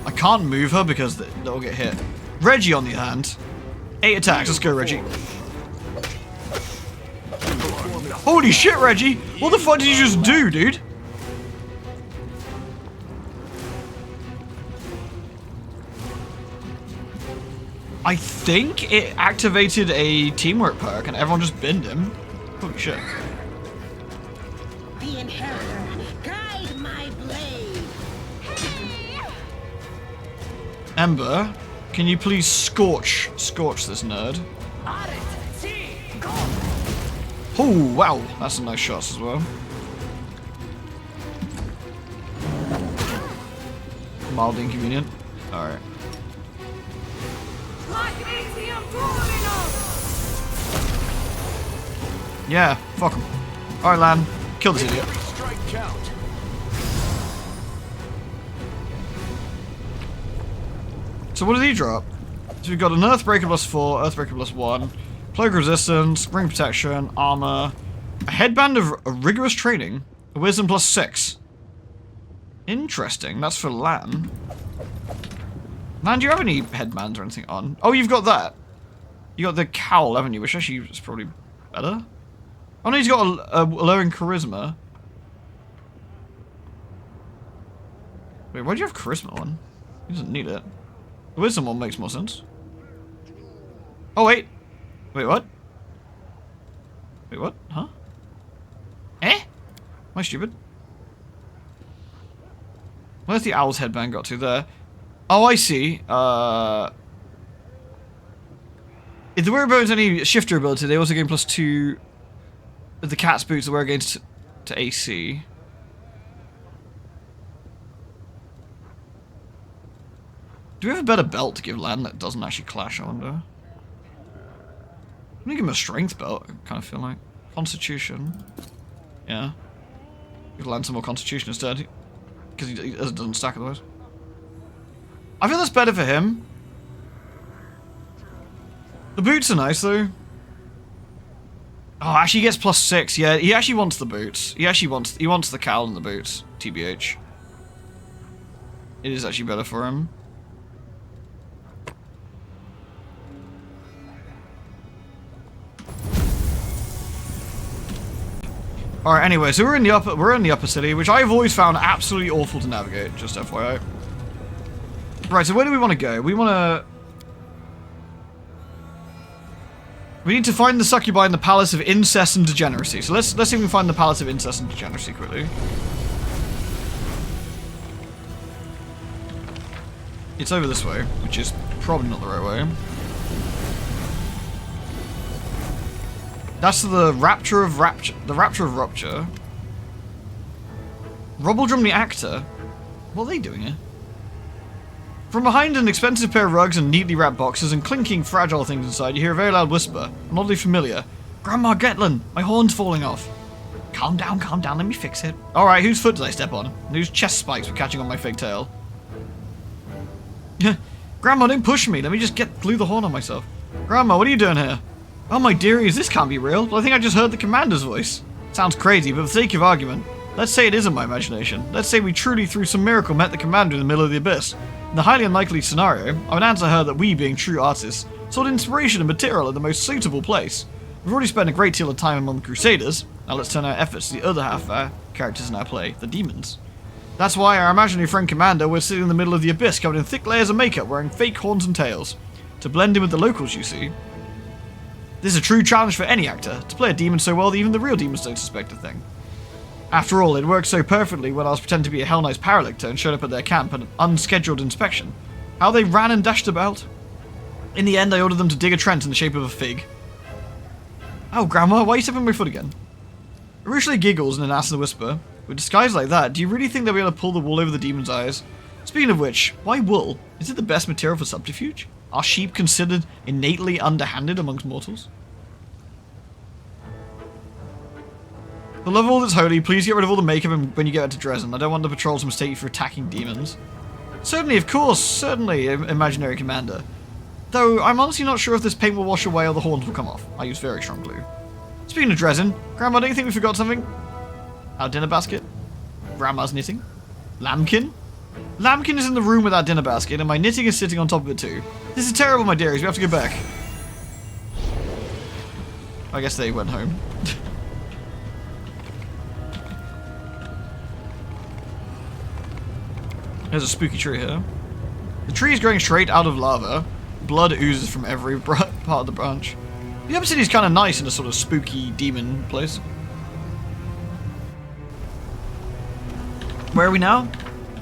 I can't move her because they'll get hit. Reggie, on the other hand. 8 attacks, let's go, Reggie. Holy shit, Reggie! What the fuck did you just do, dude? I think it activated a teamwork perk and everyone just binned him. Holy shit. The Inheritor, guide my blade. Ember, can you please scorch this nerd? Oh, wow. That's some nice shots as well. Mildly inconvenient. Alright. Yeah, fuck him. Alright, Lan. Kill this idiot. Strike count. So what did he drop? So we've got an Earthbreaker +4, Earthbreaker +1, Plague Resistance, Ring Protection, Armor, a Headband of Rigorous Training, a Wisdom +6. Interesting, that's for Lan. Lan, do you have any headbands or anything on? Oh, you've got that. You got the cowl, haven't you? Which actually is probably better. Oh no, he's got a lowering charisma. Wait, why do you have charisma on? He doesn't need it. The wisdom one makes more sense. Oh wait. Wait, what? Wait, what? Huh? Eh? Am I stupid? Where's the owl's headband got to there? Oh, I see. If the wearable has any shifter ability, they also gain +2 of the cat's boots that wear against to AC. Do we have a better belt to give Lan that doesn't actually clash, I wonder? I'm gonna give him a strength belt, I kind of feel like. Constitution. Yeah. Give Lan some more constitution instead. Because he doesn't stack otherwise. I feel that's better for him. The boots are nice though. Oh, actually he gets +6. Yeah, he actually wants the boots. He wants the cowl and the boots. TBH. It is actually better for him. Alright, anyway, so we're in the upper city, which I've always found absolutely awful to navigate, just FYI. Right, so where do we want to go? We need to find the succubi in the Palace of Incest and Degeneracy. So let's see if we can find the Palace of Incest and Degeneracy quickly. It's over this way, which is probably not the right way. That's the Rapture of Rupture. Rubbledrum the actor? What are they doing here? From behind an expensive pair of rugs and neatly wrapped boxes and clinking fragile things inside, you hear a very loud whisper, and oddly familiar. Grandma Getlin, my horn's falling off. Calm down, let me fix it. Alright, whose foot did I step on? And whose chest spikes were catching on my fake tail? Grandma, don't push me, let me just glue the horn on myself. Grandma, what are you doing here? Oh my dearies, this can't be real. Well, I think I just heard the commander's voice. Sounds crazy, but for the sake of argument, let's say it isn't my imagination. Let's say we truly, through some miracle, met the commander in the middle of the abyss. In the highly unlikely scenario, I would answer her that we, being true artists, sought inspiration and material in the most suitable place. We've already spent a great deal of time among the Crusaders. Now let's turn our efforts to the other half of our characters in our play, the demons. That's why our imaginary friend Commander was sitting in the middle of the abyss, covered in thick layers of makeup, wearing fake horns and tails. To blend in with the locals, you see. This is a true challenge for any actor, to play a demon so well that even the real demons don't suspect a thing. After all, it worked so perfectly when I was pretending to be a Hell Knight's paralictor and showed up at their camp at an unscheduled inspection. How they ran and dashed about. In the end, I ordered them to dig a trench in the shape of a fig. Oh, Grandma, why are you stepping on my foot again? Usually giggles in an acid whisper. With disguise like that, do you really think they'll be able to pull the wool over the demon's eyes? Speaking of which, why wool? Is it the best material for subterfuge? Are sheep considered innately underhanded amongst mortals? For love of all that's holy, please get rid of all the makeup when you get to Dresden. I don't want the patrols to mistake you for attacking demons. Certainly, of course, certainly, imaginary commander. Though, I'm honestly not sure if this paint will wash away or the horns will come off. I use very strong glue. Speaking of Dresden, Grandma, don't you think we forgot something? Our dinner basket? Grandma's knitting? Lambkin? Lambkin is in the room with our dinner basket, and my knitting is sitting on top of it too. This is terrible, my dearies. We have to go back. I guess they went home. There's a spooky tree here. The tree is growing straight out of lava. Blood oozes from every part of the branch. The upper city is kind of nice in a sort of spooky demon place. Where are we now?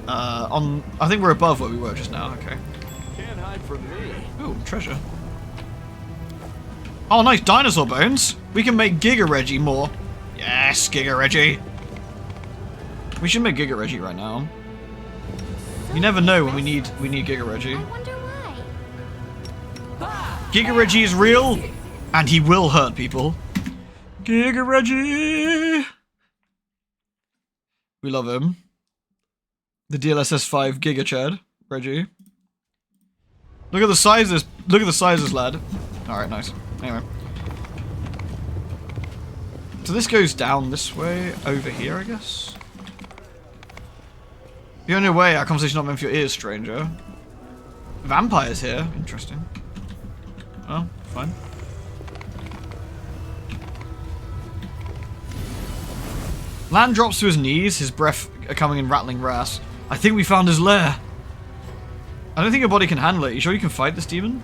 I think we're above where we were just now. Okay. Can't hide from me. Ooh, treasure. Oh, nice dinosaur bones. We can make Giga Reggie more. Yes, Giga Reggie. We should make Giga Reggie right now. You never know when we need Giga Reggie. I wonder why. Giga Reggie is real, and he will hurt people. Giga Reggie. We love him. The DLSS 5 Giga Chad, Reggie. Look at the size of this. Look at the size of this lad. All right, nice. Anyway, so this goes down this way over here, I guess. The only way our conversation not meant for your ears, stranger. Vampires here. Interesting. Oh, fine. Lan drops to his knees, his breath coming in rattling rasp. I think we found his lair. I don't think your body can handle it. You sure you can fight this demon?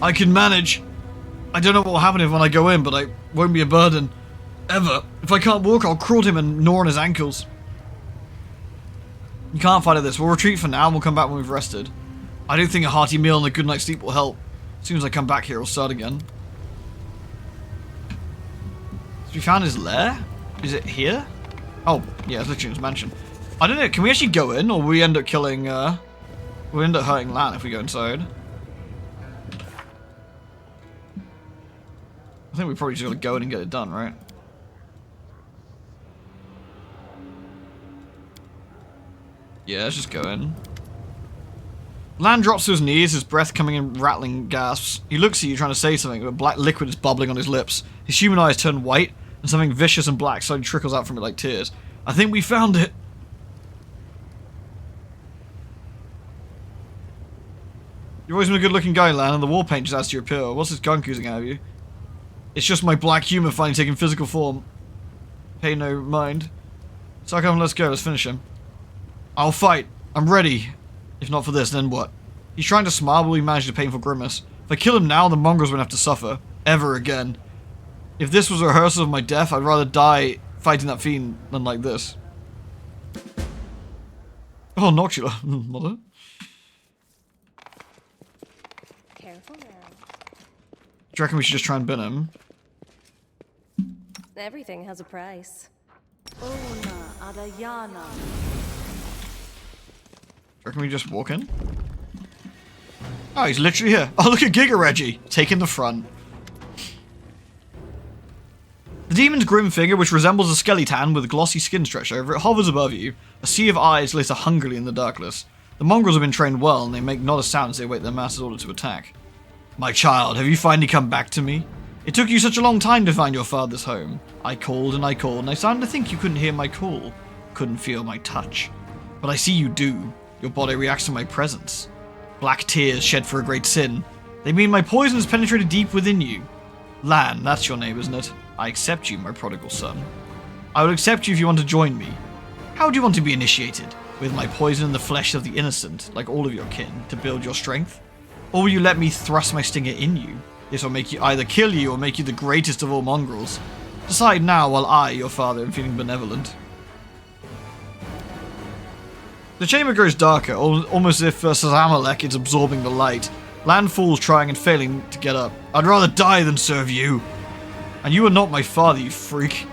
I can manage. I don't know what will happen when I go in, but I won't be a burden. Ever. If I can't walk, I'll crawl to him and gnaw on his ankles. You can't fight at this. We'll retreat for now and we'll come back when we've rested. I don't think a hearty meal and a good night's sleep will help. As soon as I come back here, we'll start again. So we found his lair? Is it here? Oh, yeah, it's literally in his mansion. I don't know, can we actually go in, or will we end up killing, we'll end up hurting Lan if we go inside? I think we probably just gotta go in and get it done, right? Yeah, let's just go in. Lan drops to his knees, his breath coming in rattling gasps. He looks at you trying to say something, but black liquid is bubbling on his lips. His human eyes turn white, and something vicious and black slowly trickles out from it like tears. I think we found it. You've always been a good-looking guy, Lan, and the war paint just adds to your appeal. What's this gun oozing out of you? It's just my black humor finally taking physical form. Pay no mind. So come on, let's go, let's finish him. I'll fight. I'm ready. If not for this, then what? He's trying to smile, but we managed a painful grimace. If I kill him now, the mongrels won't have to suffer. Ever again. If this was a rehearsal of my death, I'd rather die fighting that fiend than like this. Oh, Noctula. Mother. Careful now. Do you reckon we should just try and bin him? Everything has a price. Una Adayana. Do you reckon we just walk in? Oh, he's literally here. Oh, look at Giga Reggie, taking the front. The demon's grim figure, which resembles a skeleton with a glossy skin stretched over it, hovers above you. A sea of eyes glitter hungrily in the darkness. The mongrels have been trained well, and they make not a sound as they await their master's order to attack. My child, have you finally come back to me? It took you such a long time to find your father's home. I called and I called, and I started to think you couldn't hear my call, couldn't feel my touch. But I see you do. Your body reacts to my presence. Black tears shed for a great sin. They mean my poison has penetrated deep within you. Lan, that's your name, isn't it? I accept you, my prodigal son. I will accept you if you want to join me. How do you want to be initiated? With my poison in the flesh of the innocent, like all of your kin, to build your strength? Or will you let me thrust my stinger in you? This will make you either kill you or make you the greatest of all mongrels. Decide now while I, your father, am feeling benevolent. The chamber grows darker, almost as if Sazamalek is absorbing the light. Lan falls trying and failing to get up. I'd rather die than serve you. And you are not my father, you freak.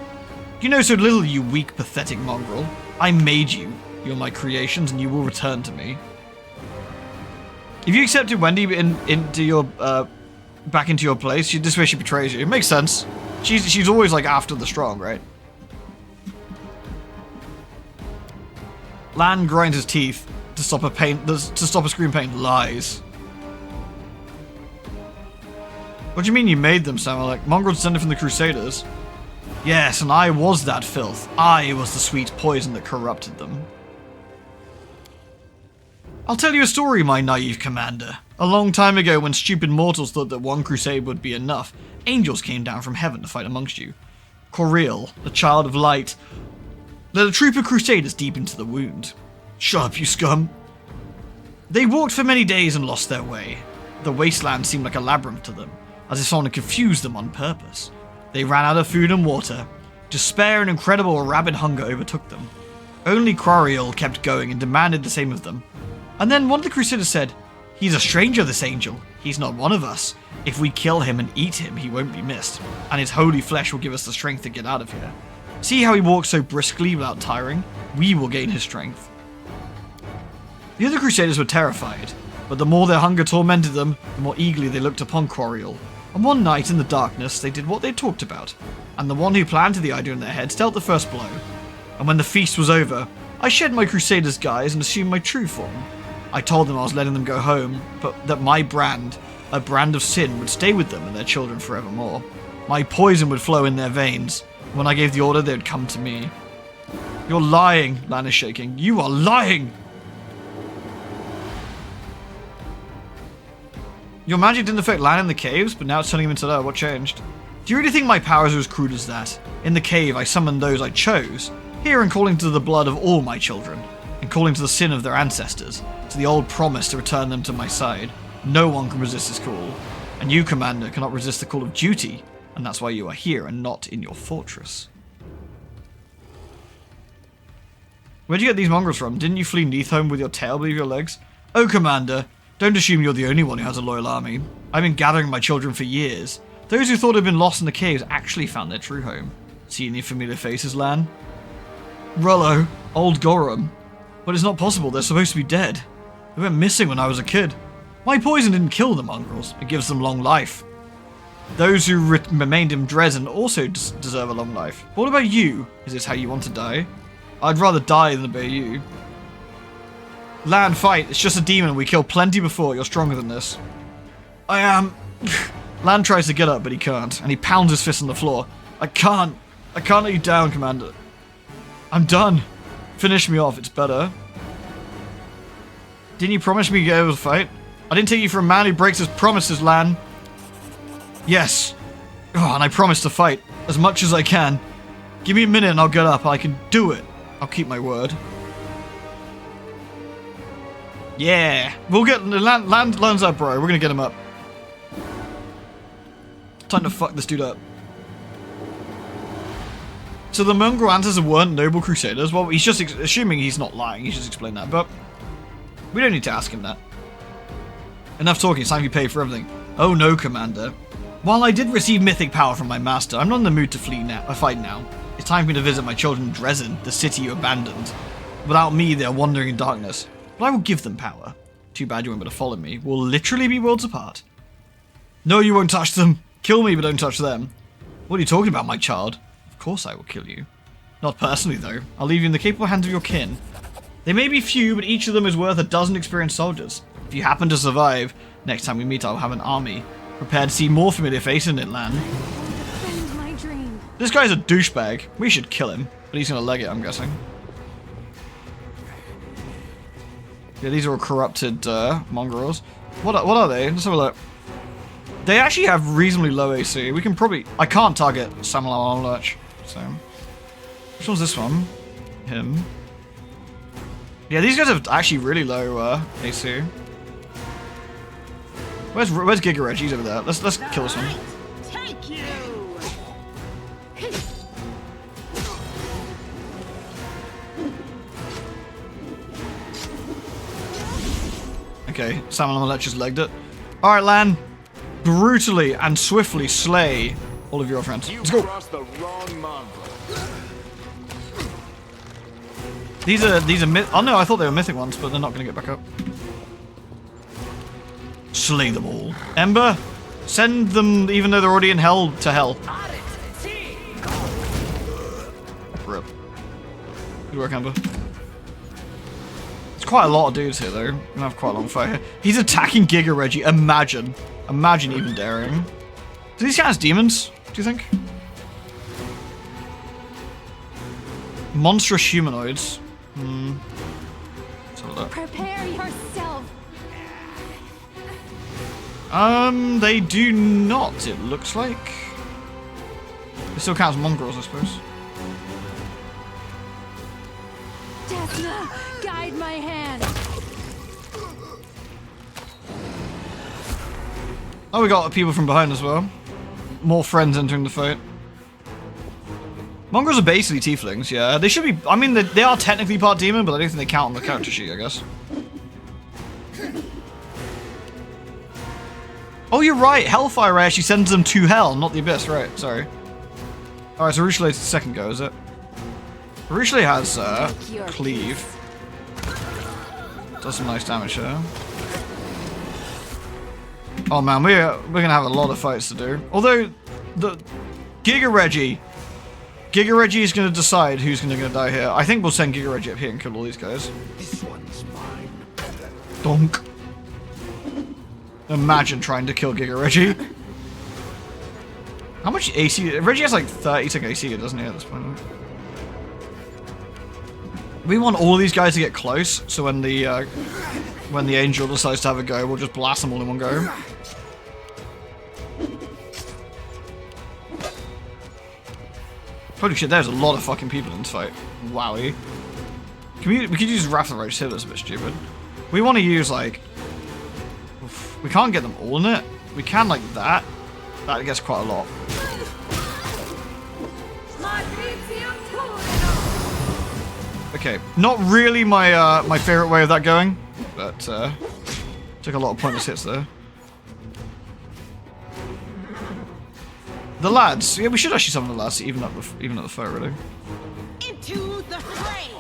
You know so little, you weak, pathetic mongrel. I made you. You're my creations, and you will return to me. If you accepted Wendy into your back into your place, this way she betrays you. It makes sense. She's always like after the strong, right? Lan grinds his teeth to stop a scream pain. Lies. What do you mean you made them, Samalek? Mongrels descended from the Crusaders. Yes, and I was that filth. I was the sweet poison that corrupted them. I'll tell you a story, my naive commander. A long time ago, when stupid mortals thought that one crusade would be enough, angels came down from heaven to fight amongst you. Coriel, the child of light, led a troop of crusaders deep into the wound. Shut up, you scum. They walked for many days and lost their way. The wasteland seemed like a labyrinth to them, as if someone had confused them on purpose. They ran out of food and water. Despair and incredible rabid hunger overtook them. Only Coriel kept going and demanded the same of them. And then one of the crusaders said, "He's a stranger, this angel. He's not one of us. If we kill him and eat him, he won't be missed, and his holy flesh will give us the strength to get out of here. See how he walks so briskly without tiring? We will gain his strength." The other crusaders were terrified, but the more their hunger tormented them, the more eagerly they looked upon Coriel. And one night in the darkness, they did what they talked about, and the one who planted the idea in their heads dealt the first blow. And when the feast was over, I shed my crusader's guise and assumed my true form. I told them I was letting them go home, but that my brand, a brand of sin, would stay with them and their children forevermore. My poison would flow in their veins. When I gave the order, they would come to me. You're lying, Lan is shaking. You are lying! Your magic didn't affect Lan in the caves, but now it's turning him into her. What changed? Do you really think my powers are as crude as that? In the cave, I summoned those I chose. Here I'm calling to the blood of all my children, and calling to the sin of their ancestors, to the old promise to return them to my side. No one can resist this call, and you, Commander, cannot resist the call of duty, and that's why you are here and not in your fortress. Where'd you get these mongrels from? Didn't you flee Neath home with your tail beneath your legs? Oh, Commander, don't assume you're the only one who has a loyal army. I've been gathering my children for years. Those who thought had been lost in the caves actually found their true home. See any familiar faces, Lan? Rollo, old Gorum. But it's not possible, they're supposed to be dead. They went missing when I was a kid. My poison didn't kill the mongrels, it gives them long life. Those who remained in Dresden also deserve a long life. What about you? Is this how you want to die? I'd rather die than obey you. Lan, fight. It's just a demon. We killed plenty before. You're stronger than this. I am. Lan tries to get up, but he can't. And he pounds his fist on the floor. I can't let you down, Commander. I'm done. Finish me off. It's better. Didn't you promise me you'd get able to fight? I didn't take you for a man who breaks his promises, Lan. Yes. Oh, and I promise to fight as much as I can. Give me a minute and I'll get up. I can do it. I'll keep my word. Yeah. We'll get... Lan's up, bro. We're gonna get him up. Time to fuck this dude up. So the mongrel answers weren't noble crusaders? Well, he's just assuming he's not lying. He's just explained that. But we don't need to ask him that. Enough talking. It's time you pay for everything. Oh no, Commander. While I did receive mythic power from my master, I'm not in the mood to fight now. It's time for me to visit my children in Dresden, the city you abandoned. Without me, they are wandering in darkness. But I will give them power. Too bad you won't be able to follow me. We'll literally be worlds apart. No, you won't touch them. Kill me, but don't touch them. What are you talking about, my child? Of course I will kill you. Not personally, though. I'll leave you in the capable hands of your kin. They may be few, but each of them is worth a dozen experienced soldiers. If you happen to survive, next time we meet, I'll have an army. Prepared to see more familiar faces in it, Lan. Defend my dream. This guy's a douchebag. We should kill him, but he's gonna leg it, I'm guessing. Yeah, these are all corrupted mongrels. What are they? Let's have a look. They actually have reasonably low AC. We can probably... I can't target Samuel Lurch, so... Which one's this one? Him. Yeah, these guys have actually really low AC. Where's Giga Reg? He's over there. Let's kill this one. Take you. Okay, Samuel Lurch just legged it. Alright, Lan. Brutally and swiftly slay all of your friends. Let's go. The wrong mongrel. These are myth. Oh no, I thought they were mythic ones, but they're not going to get back up. Slay them all. Ember, send them, even though they're already in hell, to hell. Rip. Good work, Ember. There's quite a lot of dudes here, though. We're gonna have quite a long fight here. He's attacking Giga Reggie. Imagine. Imagine even daring. Do these guys demons? Do you think? Monstrous humanoids. Let's have a look. Prepare yourself. They do not, it looks like. It still counts mongrels, I suppose. Tesla, guide my hand. Oh, we got people from behind as well. More friends entering the fight. Mongrels are basically tieflings, yeah. They should be... I mean, they are technically part demon, but I don't think they count on the character sheet, I guess. Oh, you're right. Hellfire actually sends them to hell, not the Abyss. Right, sorry. Alright, so Ruchelet's the second go, is it? Ruchelet has, Cleave. Does some nice damage here. Oh man, we're gonna have a lot of fights to do. Although, the... Giga Reggie is gonna decide who's gonna die here. I think we'll send Giga Reggie up here and kill all these guys. This one's mine. Donk. Imagine trying to kill Giga Reggie. How much AC? Reggie has like 30 AC, doesn't he, at this point? We want all these guys to get close, so when the angel decides to have a go, we'll just blast them all in one go. Holy shit, there's a lot of fucking people in this fight. Wowie. We could use Wrath of Rage here, that's a bit stupid. We want to use, like... Oof, we can't get them all in it. We can, like, that. That gets quite a lot. Okay, not really my my favorite way of that going, but took a lot of pointless hits there. The lads, yeah, we should actually summon the lads to even up the foe, really. Into the fray.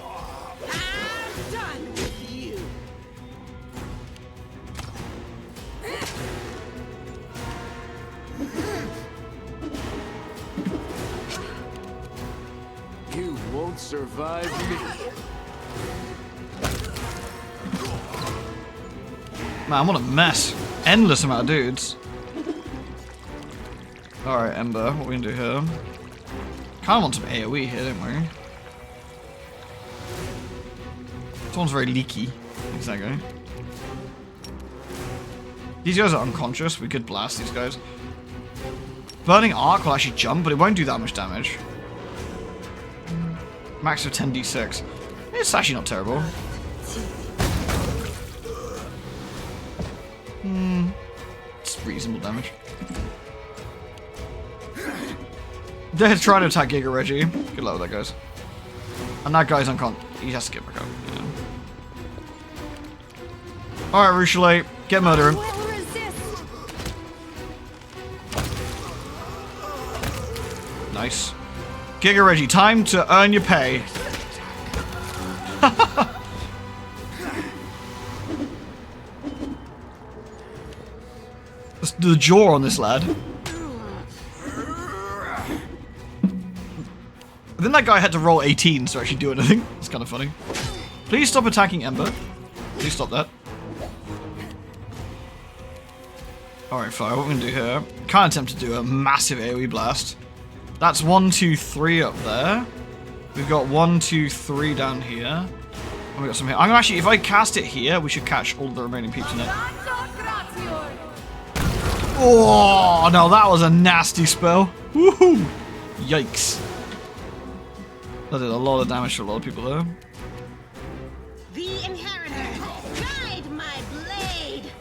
I'm done with you. survive me. Man, what a mess. Endless amount of dudes. Alright, Ember, what are we gonna do here? Kinda want some AoE here, don't we? This one's very leaky. What's that guy? These guys are unconscious. We could blast these guys. Burning Arc will actually jump, but it won't do that much damage. Max of 10d6. It's actually not terrible. It's reasonable damage. They're trying to attack Giga Reggie. Good luck with that, guys. And that guy's unconscious. He has to get back up. Yeah. Alright, Ruchelate. Get murdering. Will resist. Nice. Giga Reggie, time to earn your pay. The jaw on this lad. Then that guy had to roll 18 to actually do anything. It's kind of funny. Please stop attacking Ember. Please stop that. Alright, fine. What we're going to do here. Kind of tempted to do a massive AoE blast. That's 1, 2, 3 up there. We've got 1, 2, 3 down here. And we got some here. I'm gonna actually, if I cast it here, we should catch all the remaining peeps in it. Oh, no, that was a nasty spell. Woohoo! Yikes. That did a lot of damage to a lot of people there. The Inheritor, guide my blade.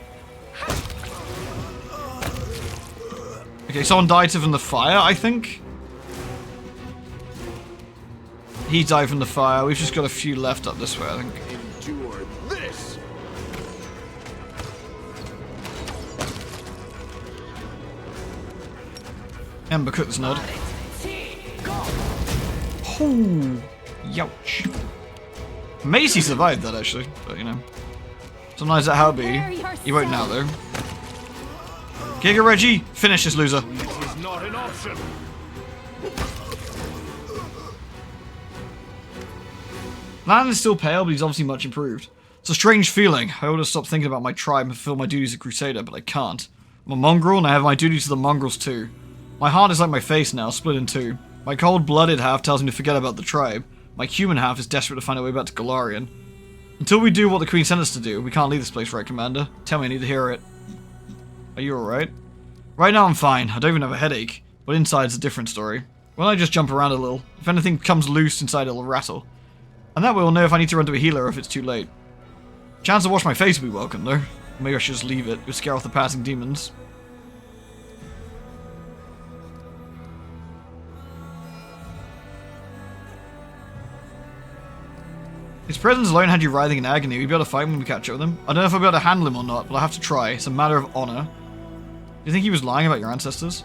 Okay, someone died from the fire, I think. He died from the fire. We've just got a few left up this way, I think. Endure this. Ember, cook this nerd. Oh, youch. Macy survived that, actually, but you know. Sometimes that how it be. He won't now, though. Giga Reggie, finish this loser. This is not an option. Lan is still pale, but he's obviously much improved. It's a strange feeling. I ought to stop thinking about my tribe and fulfill my duties as a crusader, but I can't. I'm a mongrel, and I have my duty to the mongrels too. My heart is like my face now, split in two. My cold-blooded half tells me to forget about the tribe. My human half is desperate to find a way back to Golarion. Until we do what the Queen sent us to do, we can't leave this place, right, Commander? Tell me I need to hear it. Are you alright? Right now I'm fine. I don't even have a headache. But inside it's a different story. Why don't I just jump around a little? If anything comes loose inside, it'll rattle. And that way we'll know if I need to run to a healer or if it's too late. Chance to wash my face would be welcome, though. Maybe I should just leave it. It would scare off the passing demons. His presence alone had you writhing in agony. We'd be able to fight him when we catch up with him. I don't know if I'll be able to handle him or not, but I'll have to try. It's a matter of honor. Do you think he was lying about your ancestors?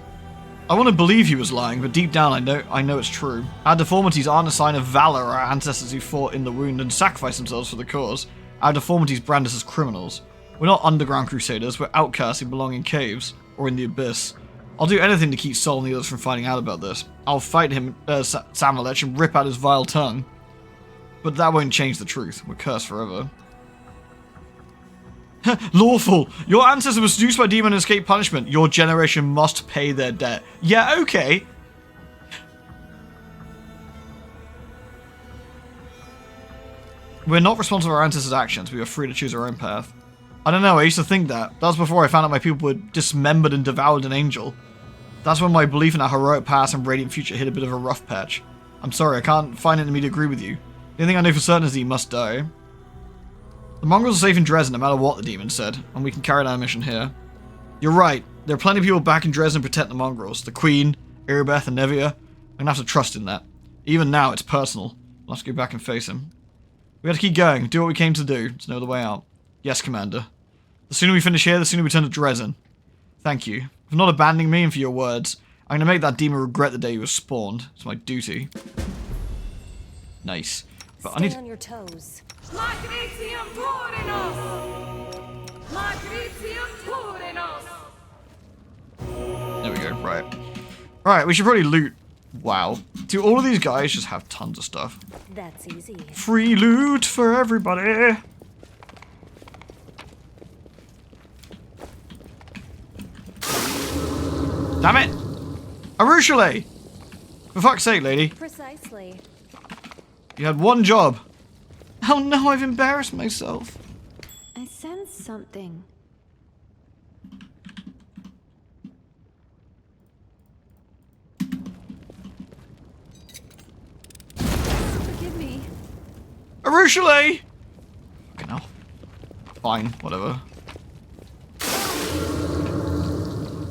I want to believe he was lying, but deep down I know it's true. Our deformities aren't a sign of valor or our ancestors who fought in the wound and sacrificed themselves for the cause. Our deformities brand us as criminals. We're not underground crusaders, we're outcasts who belong in caves, or in the abyss. I'll do anything to keep Sol and the others from finding out about this. I'll fight him, Samalech, and rip out his vile tongue. But that won't change the truth. We're cursed forever. Lawful! Your ancestors were seduced by demon and escaped punishment. Your generation must pay their debt. Yeah, okay. We're not responsible for our ancestors' actions. We are free to choose our own path. I don't know, I used to think that. That was before I found out my people were dismembered and devoured an angel. That's when my belief in our heroic past and radiant future hit a bit of a rough patch. I'm sorry, I can't find it in me to agree with you. The only thing I know for certain is that he must die. The mongrels are safe in Dresden no matter what the demon said, and we can carry out our mission here. You're right, there are plenty of people back in Dresden to protect the mongrels. The Queen, Iribeth, and Nevia. I'm gonna have to trust in that. Even now, it's personal. I'll have to go back and face him. We have to keep going, do what we came to do. There's no other way out. Yes, Commander. The sooner we finish here, the sooner we return to Dresden. Thank you for not abandoning me and for your words. I'm gonna make that demon regret the day he was spawned. It's my duty. Nice. But I need Stay on your toes. There we go, right. Right, we should probably loot Wow. Do all of these guys just have tons of stuff? That's easy. Free loot for everybody. Damn it! Arushale! For fuck's sake, lady. Precisely. You had one job. Oh no, I've embarrassed myself. I sense something. Forgive me. Arushale! Okay, no. Fine, whatever.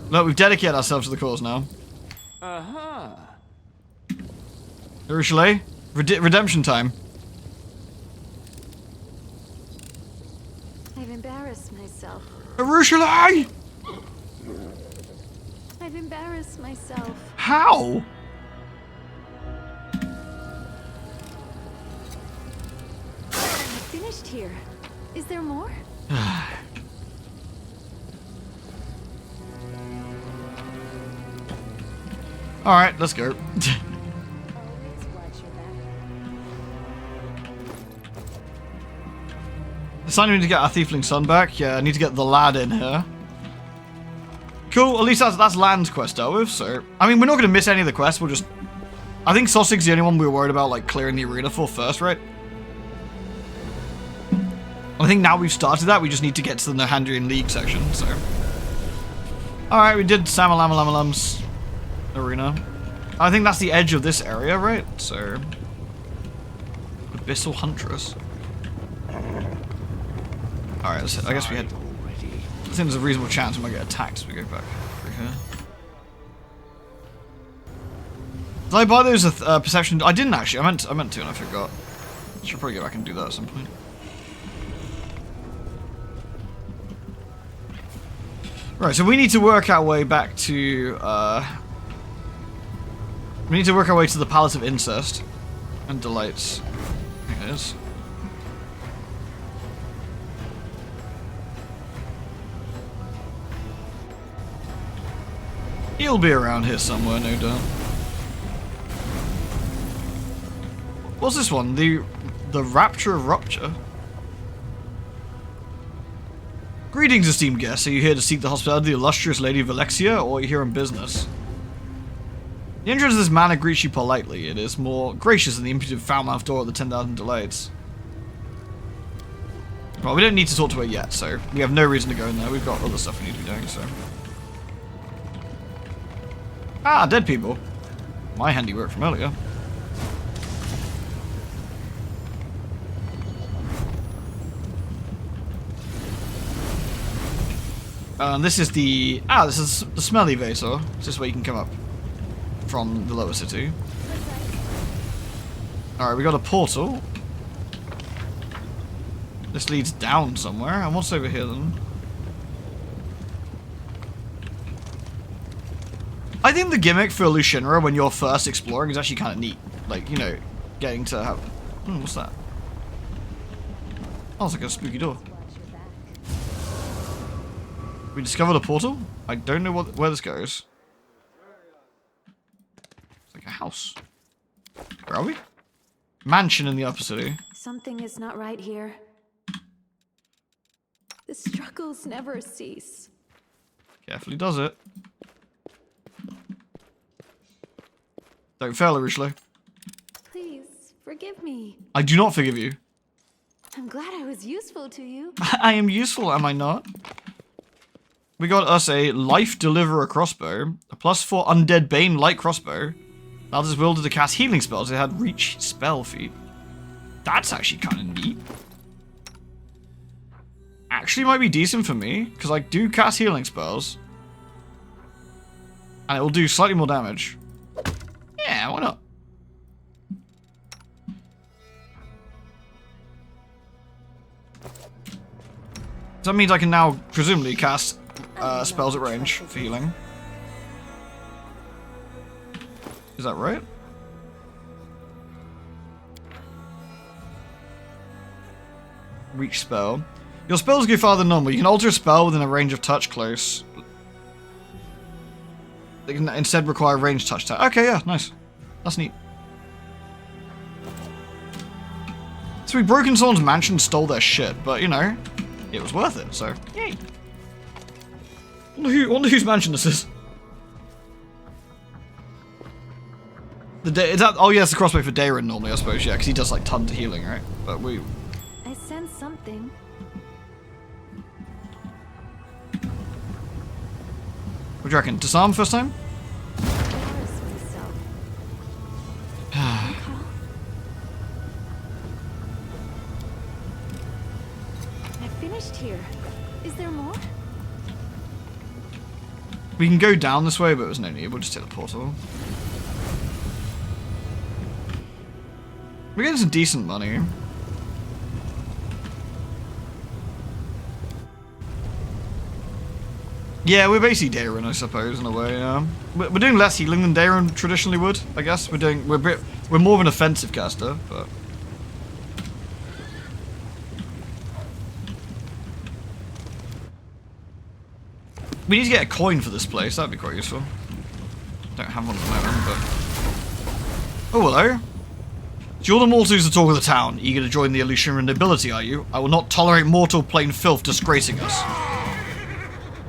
Look, we've dedicated ourselves to the cause now. Aha. Arushale, redemption time. I've embarrassed myself. Arushale! I've embarrassed myself. How? I'm finished here. Is there more? Alright, let's go. Always watch your back. It's time we need to get our Thiefling son back. Yeah, I need to get the lad in here. Cool, at least that's land's quest dealt with, so... I mean, we're not going to miss any of the quests, we'll just... I think Sossig's the only one we were worried about, like, clearing the arena for first, right? I think now we've started that, we just need to get to the Nohandrian League section, so... Alright, we did Samalamalam's arena. I think that's the edge of this area, right? So... Abyssal Huntress. Alright, I guess we had... I think there's a reasonable chance we might get attacked as we go back through here. Did I buy those perception? I didn't actually. I meant to, and I forgot. Should probably go back and do that at some point. Right, so we need to work our way back to. We need to work our way to the Palace of Incest and Delights. Here it is. He'll be around here somewhere, no doubt. What's this one? The Rapture of Rupture? Greetings, esteemed guests. Are you here to seek the hospitality of the illustrious Lady Valexia, or are you here on business? The entrance of this manor greets you politely. It is more gracious than the impudent foul-mouthed door at the 10,000 Delights. Well, we don't need to talk to her yet, so we have no reason to go in there. We've got other stuff we need to be doing, so... Ah, dead people. My handiwork from earlier. This is the... Ah, this is the Smelly Vaser. This is where you can come up from the lower city. Alright, we got a portal. This leads down somewhere. And what's over here then? I think the gimmick for Lushinra when you're first exploring is actually kind of neat. Like, you know, getting to have... what's that? Oh, it's like a spooky door. We discovered a portal? I don't know where this goes. It's like a house. Where are we? Mansion in the upper city. Something is not right here. The struggles never cease. Carefully does it. Don't fail, Arushale. Please, forgive me. I do not forgive you. I'm glad I was useful to you. I am useful, am I not? We got us a Life Deliverer crossbow, a +4 Undead Bane light crossbow. That is wielded to cast healing spells. It had reach spell feat. That's actually kind of neat. Actually might be decent for me, because I do cast healing spells. And it will do slightly more damage. Yeah, why not? So that means I can now presumably cast spells at range for healing. Is that right? Reach spell. Your spells go farther than normal. You can alter a spell within a range of touch close. They can instead require range touch attack. Okay, yeah, nice. That's neat. So we broke into someone's mansion, stole their shit, but you know, it was worth it, so yay. Wonder whose mansion this is. Is that, oh yeah, it's the crossbow for Darren normally, I suppose, yeah, because he does like tons of healing, right? But we... I sense something. What do you reckon? Disarm first time? Embarrass myself. Carl? I finished here. Is there more? We can go down this way, but there's no need. We'll just take the portal. We're getting some decent money. Yeah, we're basically Darren, I suppose, in a way. Yeah, we're doing less healing than Darren traditionally would. I guess we're more of an offensive caster, but we need to get a coin for this place. That'd be quite useful. Don't have one at the moment, but oh hello. So you're the Maltese the talk of the town. Eager to join the Illusionary nobility, are you? I will not tolerate mortal plain filth disgracing us.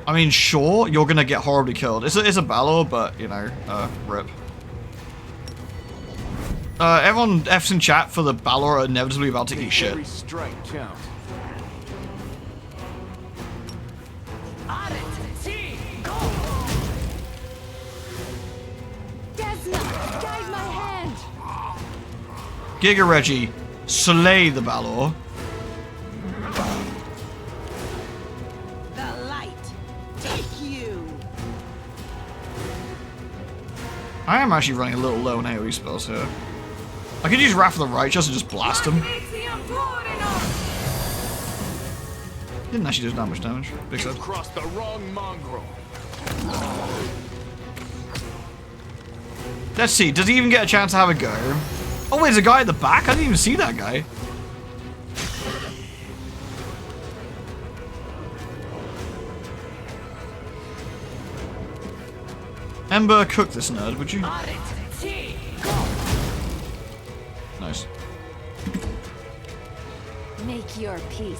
I mean, sure, you're gonna get horribly killed. It's a Balor, but, you know, rip. Everyone F's in chat for the Balor are inevitably about to eat shit. Every strike count. Desna, guide my hand. Giga Reggie, slay the Balor. The light. Take you. I am actually running a little low on AoE spells here. I could use Wrath of the Righteous and just blast him. Didn't actually do that much damage. Big You sad. crossed the wrong mongrel. Let's see, does he even get a chance to have a go? Oh wait, there's a guy at the back? I didn't even see that guy. Ember, cook this nerd, would you? Nice. Make your peace.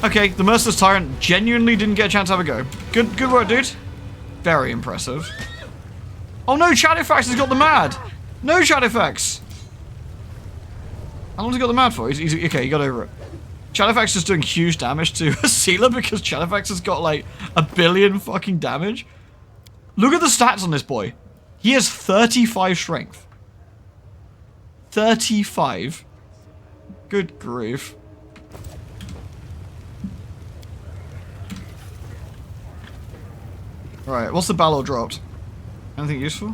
Okay, the Merciless Tyrant genuinely didn't get a chance to have a go. Good work, dude. Very impressive. Oh no, Shadowfax has got the mad! No, Shadowfax! How long has he got the mad for? He's okay, he got over it. Shadowfax is doing huge damage to Sealer because Shadowfax has got like 1 billion fucking damage. Look at the stats on this boy. He has 35 strength. 35. Good grief. Right, what's the Balor dropped? Anything useful?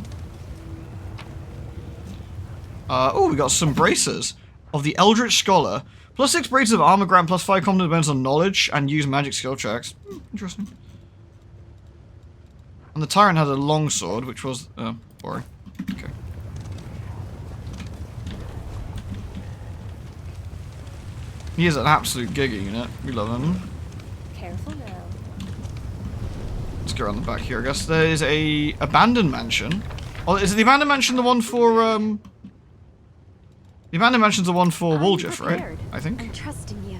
Oh, we got some braces of the Eldritch Scholar. +6 braces of armor grant, +5 combat bonus on knowledge, and use magic skill checks. Interesting. And the Tyrant had a long sword, which was boring. Okay. He is an absolute giga unit. We love him. Careful now. Let's go around the back here, I guess. There is a abandoned mansion. Oh, is the abandoned mansion the one for, The abandoned mansion's the one for Woljif, right? I think. I'm trusting you.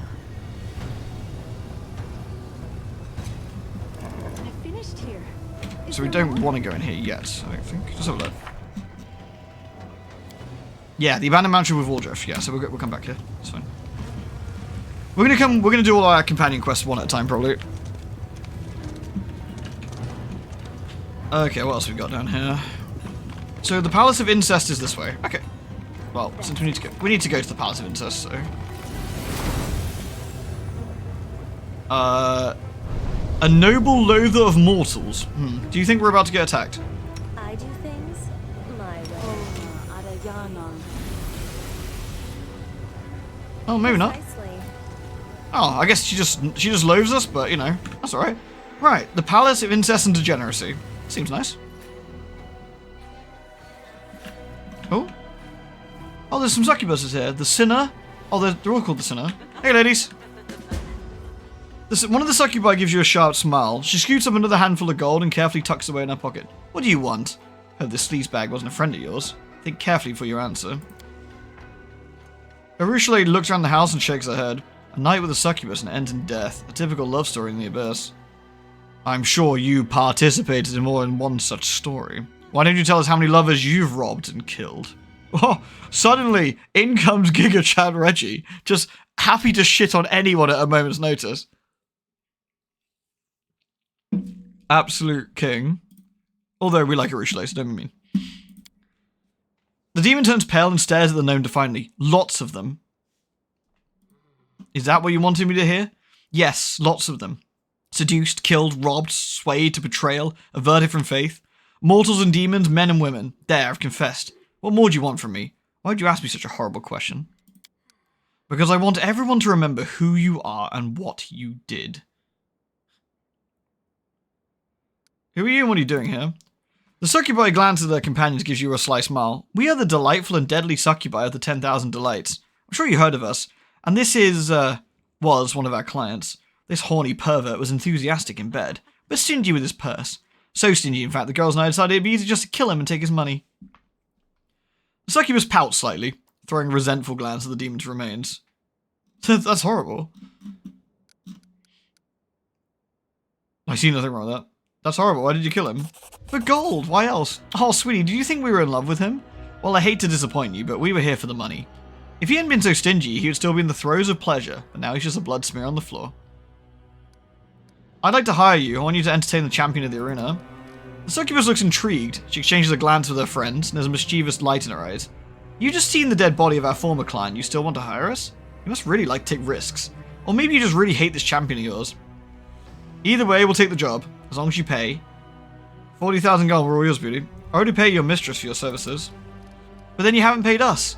I finished here. Is So we there don't more? want to go in here yet, I don't think. Just have a look. Yeah, the abandoned mansion with Woljif. Yeah, so we'll come back here. It's fine. We're gonna do all our companion quests one at a time, probably. Okay, what else we got down here? So the Palace of Incest is this way. Okay. Well, since we need to go to the Palace of Incest, so. A noble loather of mortals. Do you think we're about to get attacked? I do things my way. Oh, maybe not. Precisely. Oh, I guess she just loathes us, but you know, that's alright. Right, the Palace of Incest and Degeneracy. Seems nice. Oh. Oh, there's some suckybuses here. The Sinner. Oh, they're all called the Sinner. Hey, ladies. One of the succubi gives you a sharp smile. She scoots up another handful of gold and carefully tucks it away in her pocket. What do you want? Hope this sleazebag wasn't a friend of yours. Think carefully for your answer. Arusha lady looks around the house and shakes her head. A night with a succubus and ends in death. A typical love story in the abyss. I'm sure you participated in more than one such story. Why don't you tell us how many lovers you've robbed and killed? Oh, suddenly, in comes Giga Chad Reggie, just happy to shit on anyone at a moment's notice. Absolute king. Although we like Arusha, so don't be mean. The demon turns pale and stares at the gnome defiantly. Lots of them. Is that what you wanted me to hear? Yes, lots of them. Seduced, killed, robbed, swayed to betrayal, averted from faith. Mortals and demons, men and women. There, I've confessed. What more do you want from me? Why did you ask me such a horrible question? Because I want everyone to remember who you are and what you did. Who are you and what are you doing here? The succubi glances at their companions, gives you a sly smile. We are the delightful and deadly succubi of the 10,000 Delights. I'm sure you heard of us. And this was one of our clients. This horny pervert was enthusiastic in bed, but stingy with his purse. So stingy, in fact, the girls and I decided it'd be easy just to kill him and take his money. The succubus pouts slightly, throwing a resentful glance at the demon's remains. That's horrible. I see nothing wrong with that. That's horrible. Why did you kill him? For gold. Why else? Oh, sweetie, did you think we were in love with him? Well, I hate to disappoint you, but we were here for the money. If he hadn't been so stingy, he would still be in the throes of pleasure, but now he's just a blood smear on the floor. I'd like to hire you. I want you to entertain the champion of the arena. The succubus looks intrigued. She exchanges a glance with her friends, and there's a mischievous light in her eyes. You just seen the dead body of our former client. You still want to hire us? You must really like to take risks. Or maybe you just really hate this champion of yours. Either way, we'll take the job, as long as you pay. 40,000 gold, we're all yours, beauty. I already paid your mistress for your services. But then you haven't paid us.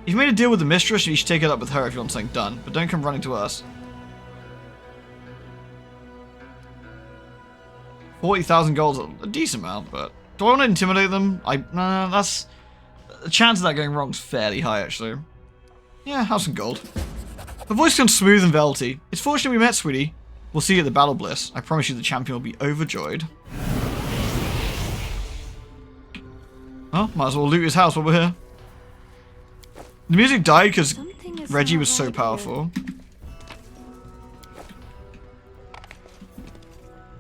You've made a deal with the mistress, you should take it up with her if you want something done, but don't come running to us. 40,000 gold's a decent amount, but do I want to intimidate them? Nah, that's... The chance of that going wrong is fairly high, actually. Yeah, have some gold. Her voice comes smooth and velvety. It's fortunate we met, sweetie. We'll see you at the Battle Bliss. I promise you the champion will be overjoyed. Well, might as well loot his house while we're here. The music died because Reggie was so powerful.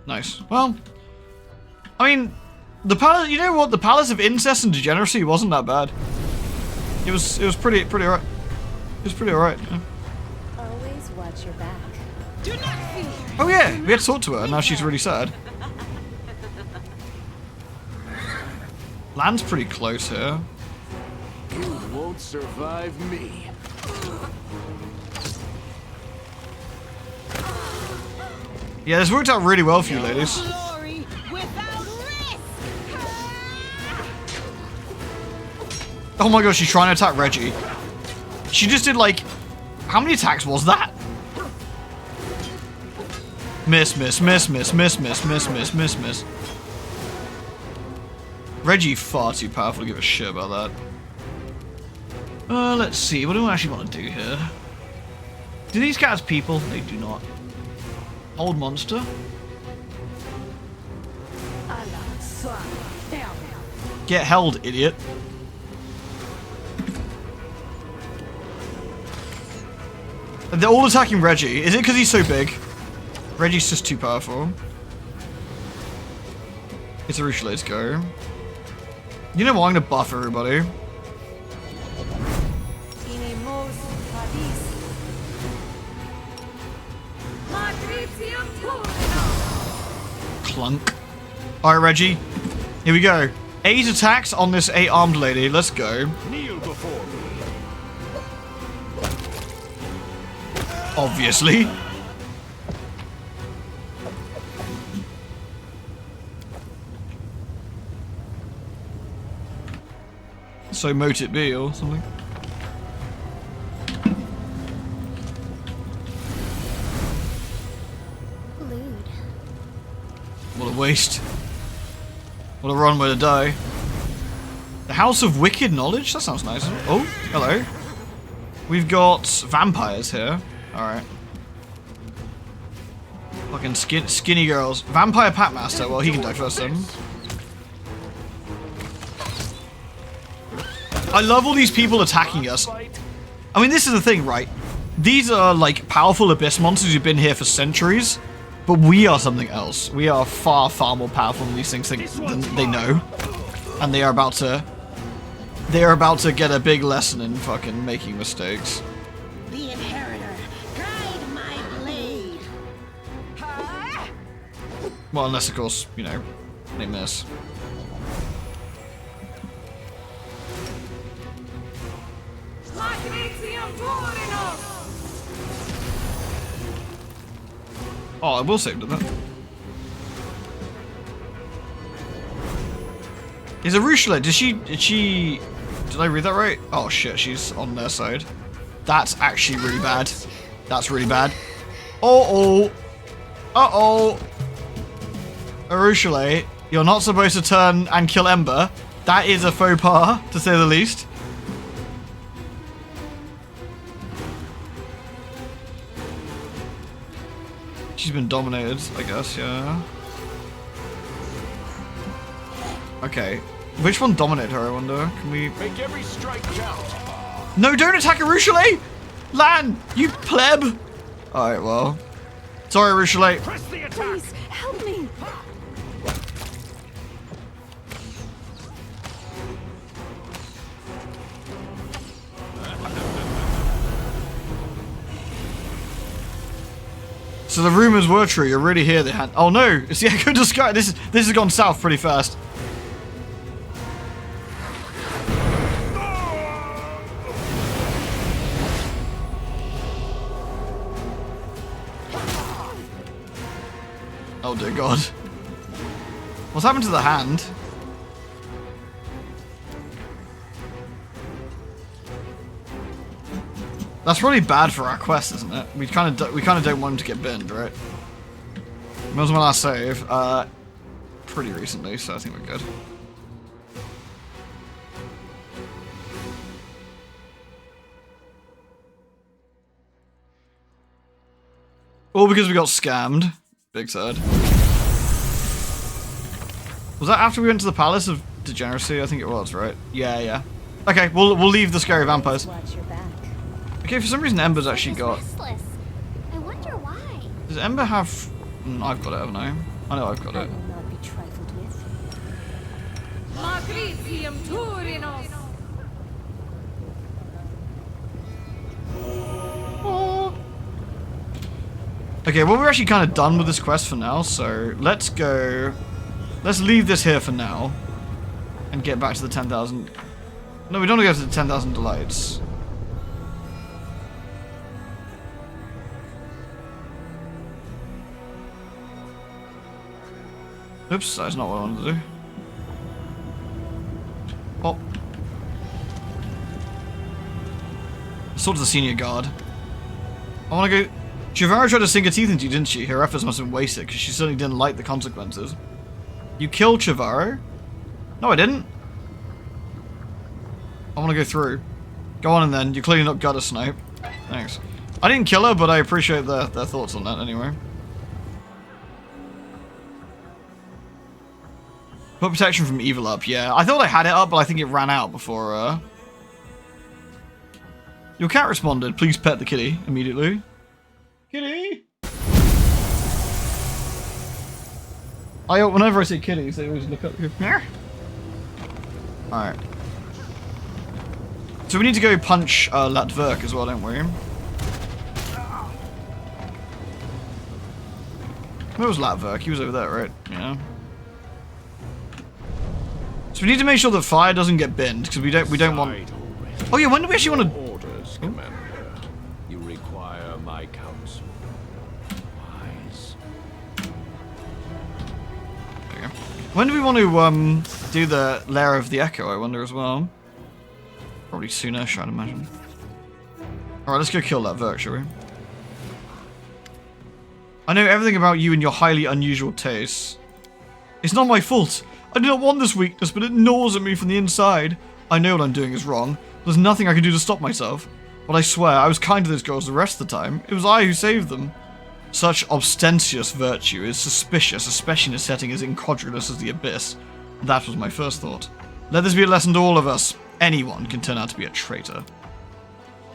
Nice. Well, I mean, the palace. You know what? The Palace of Incest and Degeneracy wasn't that bad. It was pretty alright. It was pretty alright. Yeah. Always watch your back. Do not fear. Oh yeah, we had to talk to her. Now she's really sad. Land's pretty close here. You won't survive me. Yeah, this worked out really well for you, ladies. Glory without risk. Oh my gosh, she's trying to attack Reggie. She just did like... How many attacks was that? Miss, miss, miss, miss, miss, miss, miss, miss, miss, miss. Reggie far too powerful to give a shit about that. Let's see. What do I actually want to do here? Do these cats people? They do not. Old monster. Get held, idiot. They're all attacking Reggie. Is it because he's so big? Reggie's just too powerful. It's Arusha, let's go. You know what? I'm gonna buff everybody. Clunk. Alright, Reggie. Here we go. 8 attacks on this 8-armed lady. Let's go. Kneel before me. Obviously. So mote it be or something. Lewd. What a waste. What a runway to die. The House of Wicked Knowledge? That sounds nice. Oh, hello. We've got vampires here. Alright. Fucking skinny girls. Vampire Packmaster. Well, he can die first then. I love all these people attacking us. I mean, this is the thing, right? These are like powerful abyss monsters who've been here for centuries, but we are something else. We are far, far more powerful than these things think than they know, and they are about to get a big lesson in fucking making mistakes. The inheritor, guide my blade. Well, unless of course, you know, they miss. Oh, I will save to that. Is Arushla, did I read that right? Oh shit, she's on their side. That's actually really bad. That's really bad. Uh-oh. Uh-oh. Arushla, you're not supposed to turn and kill Ember. That is a faux pas, to say the least. She's been dominated, I guess, yeah. Okay. Which one dominated her, I wonder? Can we... Make every strike count. No, don't attack Arushale! Lan, you pleb! Alright, well. Sorry, Arushale. Press the attack. Please, help me. So the rumors were true. You're really here. They had. Oh no! It's the Echo to Sky. This has gone south pretty fast. Oh dear God! What's happened to the hand? That's probably bad for our quest, isn't it? We kind of don't want him to get binned, right? When was my last save? Pretty recently, so I think we're good. All because we got scammed. Big sad. Was that after we went to the Palace of Degeneracy? I think it was, right? Yeah, yeah. Okay, we'll leave the scary vampires. Watch your back. Okay, for some reason Ember's actually got... Restless. I wonder why. Does Ember have... I've got it, haven't I? I know I've got I it. will not be trifled with. Magritium Turinos. Okay, well we're actually kind of done with this quest for now, so let's go... Let's leave this here for now. And get back to the 10,000... No, we don't want to go to the 10,000 delights. Oops, that's not what I wanted to do. Oh. Sort of the senior guard. I want to go... Chivara tried to sink her teeth into you, didn't she? Her efforts must have been wasted, because she certainly didn't like the consequences. You killed Chivaro? No, I didn't. I want to go through. Go on and then. You're clearly not gutter snipe. Thanks. I didn't kill her, but I appreciate their thoughts on that anyway. Put protection from evil up, yeah. I thought I had it up, but I think it ran out before, Your cat responded. Please pet the kitty immediately. Kitty! Whenever I say kitties, they always look up here. Alright. So we need to go punch Latverk as well, don't we? Where was Latverk? He was over there, right? Yeah. So we need to make sure that fire doesn't get binned, because we don't want... Oh yeah, when do we actually want to... Orders, Commander. You require my counsel. Wise. There we go. When do we want to do the Lair of the Echo, I wonder as well? Probably soonish, I'd imagine. Alright, let's go kill that Verk, shall we? I know everything about you and your highly unusual tastes. It's not my fault. I do not want this weakness, but it gnaws at me from the inside. I know what I'm doing is wrong. There's nothing I can do to stop myself. But I swear, I was kind to those girls the rest of the time. It was I who saved them. Such ostentatious virtue is suspicious, especially in a setting as incongruous as the Abyss. That was my first thought. Let this be a lesson to all of us. Anyone can turn out to be a traitor.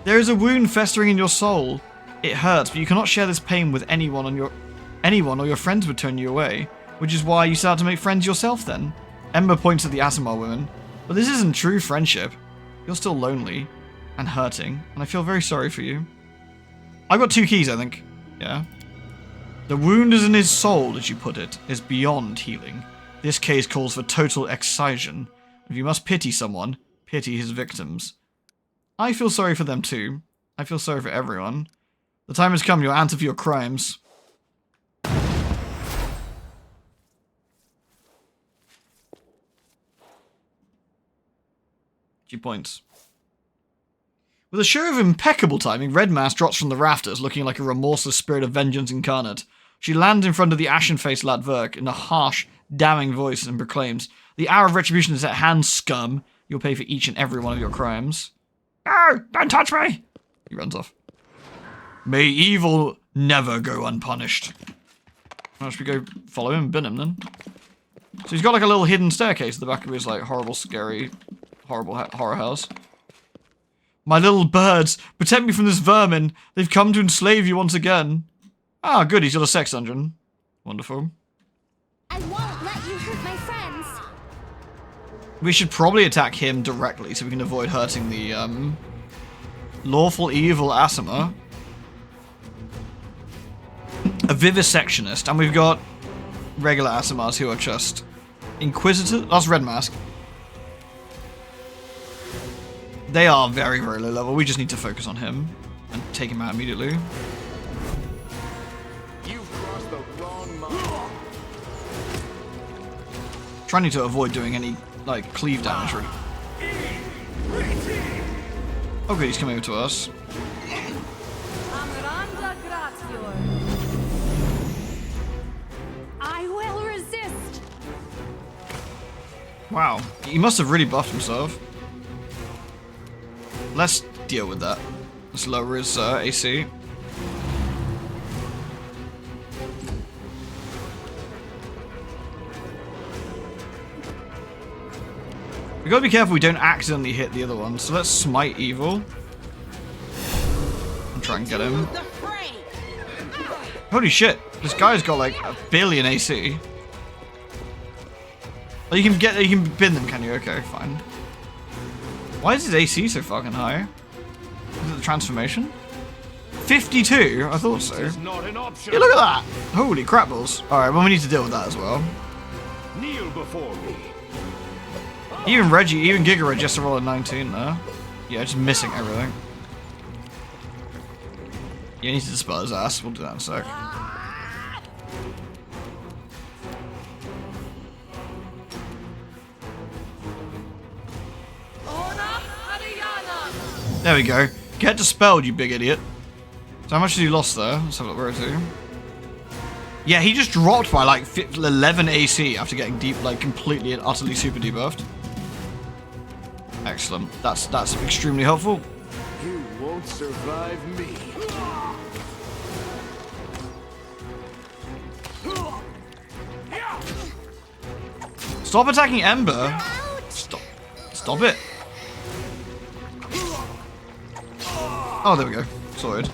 There is a wound festering in your soul. It hurts, but you cannot share this pain with anyone or your friends would turn you away. Which is why you set out to make friends yourself then. Ember points at the Asimar women. But this isn't true friendship. You're still lonely and hurting, and I feel very sorry for you. I've got 2 keys, I think. Yeah. The wound is in his soul, as you put it, is beyond healing. This case calls for total excision. If you must pity someone, pity his victims. I feel sorry for them too. I feel sorry for everyone. The time has come, you'll answer for your crimes. 2 points. With a show of impeccable timing, Red Mask drops from the rafters, looking like a remorseless spirit of vengeance incarnate. She lands in front of the ashen-faced Latverk in a harsh, damning voice and proclaims, "The hour of retribution is at hand, scum. You'll pay for each and every one of your crimes." "No, don't touch me!" He runs off. May evil never go unpunished. Well, should we go follow him and bin him then? So he's got like a little hidden staircase at the back of his like horrible, scary, horrible horror house. My little birds, protect me from this vermin. They've come to enslave you once again. Ah, good, he's got a sex dungeon. Wonderful. I won't let you hurt my friends. We should probably attack him directly so we can avoid hurting the, lawful evil Asimar. A vivisectionist, and we've got regular Asimars who are just inquisitive. That's Red Mask. They are very, very low level. We just need to focus on him and take him out immediately. You've crossed the wrong mark. Trying to avoid doing any, like, cleave damage, really. Okay, he's coming over to us. I will resist. Wow, he must have really buffed himself. Let's deal with that. Let's lower his AC. We gotta be careful we don't accidentally hit the other one, so let's smite evil. And try and get him. Holy shit, this guy's got like 1 billion AC. Oh, you can bin them, can you? Okay, fine. Why is his AC so fucking high? Is it the transformation? 52? I thought so. This is not an option. Yeah, look at that! Holy crap balls. Alright, well we need to deal with that as well. Kneel before me. Even Reggie, even Giga Red just a roll of 19 there. Yeah, just missing everything. You need to dispel his ass. We'll do that in a sec. There we go. Get dispelled, you big idiot. So how much did he lost there? Let's have a look. Where is he? Yeah, he just dropped by like 11 AC after getting deep, like completely and utterly super debuffed. Excellent. That's extremely helpful. You won't survive me. Stop attacking Ember. Stop it. Oh, there we go. Sorted.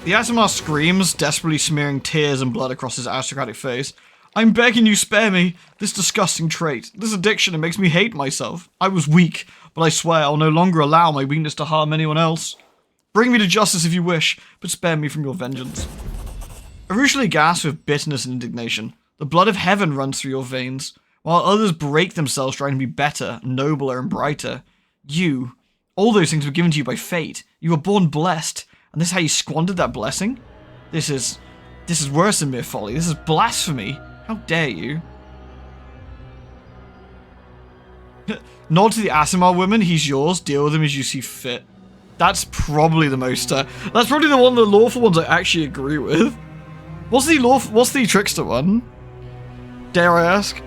The Asimar screams, desperately smearing tears and blood across his aristocratic face. I'm begging you, spare me. This disgusting trait. This addiction, it makes me hate myself. I was weak, but I swear I'll no longer allow my weakness to harm anyone else. Bring me to justice if you wish, but spare me from your vengeance. Usually gasps with bitterness and indignation. The blood of heaven runs through your veins, while others break themselves trying to be better, nobler, and brighter. You, all those things were given to you by fate. You were born blessed, and this is how you squandered that blessing? This is worse than mere folly. This is blasphemy. How dare you? Nod to the Asimar woman. He's yours. Deal with him as you see fit. That's probably the most. That's probably the one of the lawful ones I actually agree with. What's the trickster one? Dare I ask?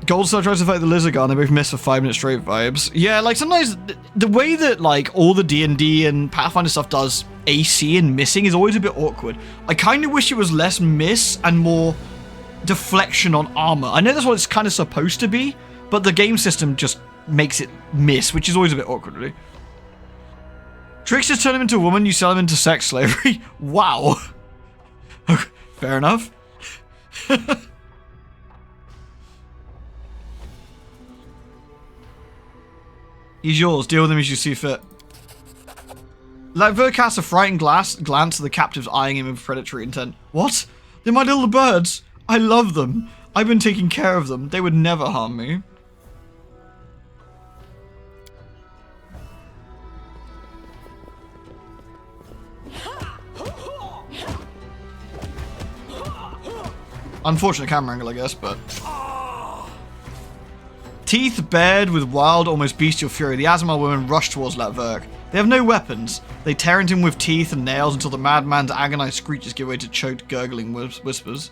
Goldstar tries to fight the lizard guy and they both miss for 5 minutes straight vibes. Yeah, like sometimes the way that like all the D&D and Pathfinder stuff does AC and missing is always a bit awkward. I kind of wish it was less miss and more deflection on armor. I know that's what it's kind of supposed to be, but the game system just makes it miss, which is always a bit awkward, really. Tricksters turn him into a woman, you sell him into sex slavery. Wow. Fair enough. He's yours. Deal with him as you see fit. Latver casts a frightened glance at the captives eyeing him with predatory intent. What? They're my little birds. I love them. I've been taking care of them. They would never harm me. Unfortunate camera angle, I guess, but... Teeth bared with wild, almost bestial fury, the Azamar women rush towards Latverk. They have no weapons. They tear into him with teeth and nails until the madman's agonized screeches give way to choked, gurgling whispers.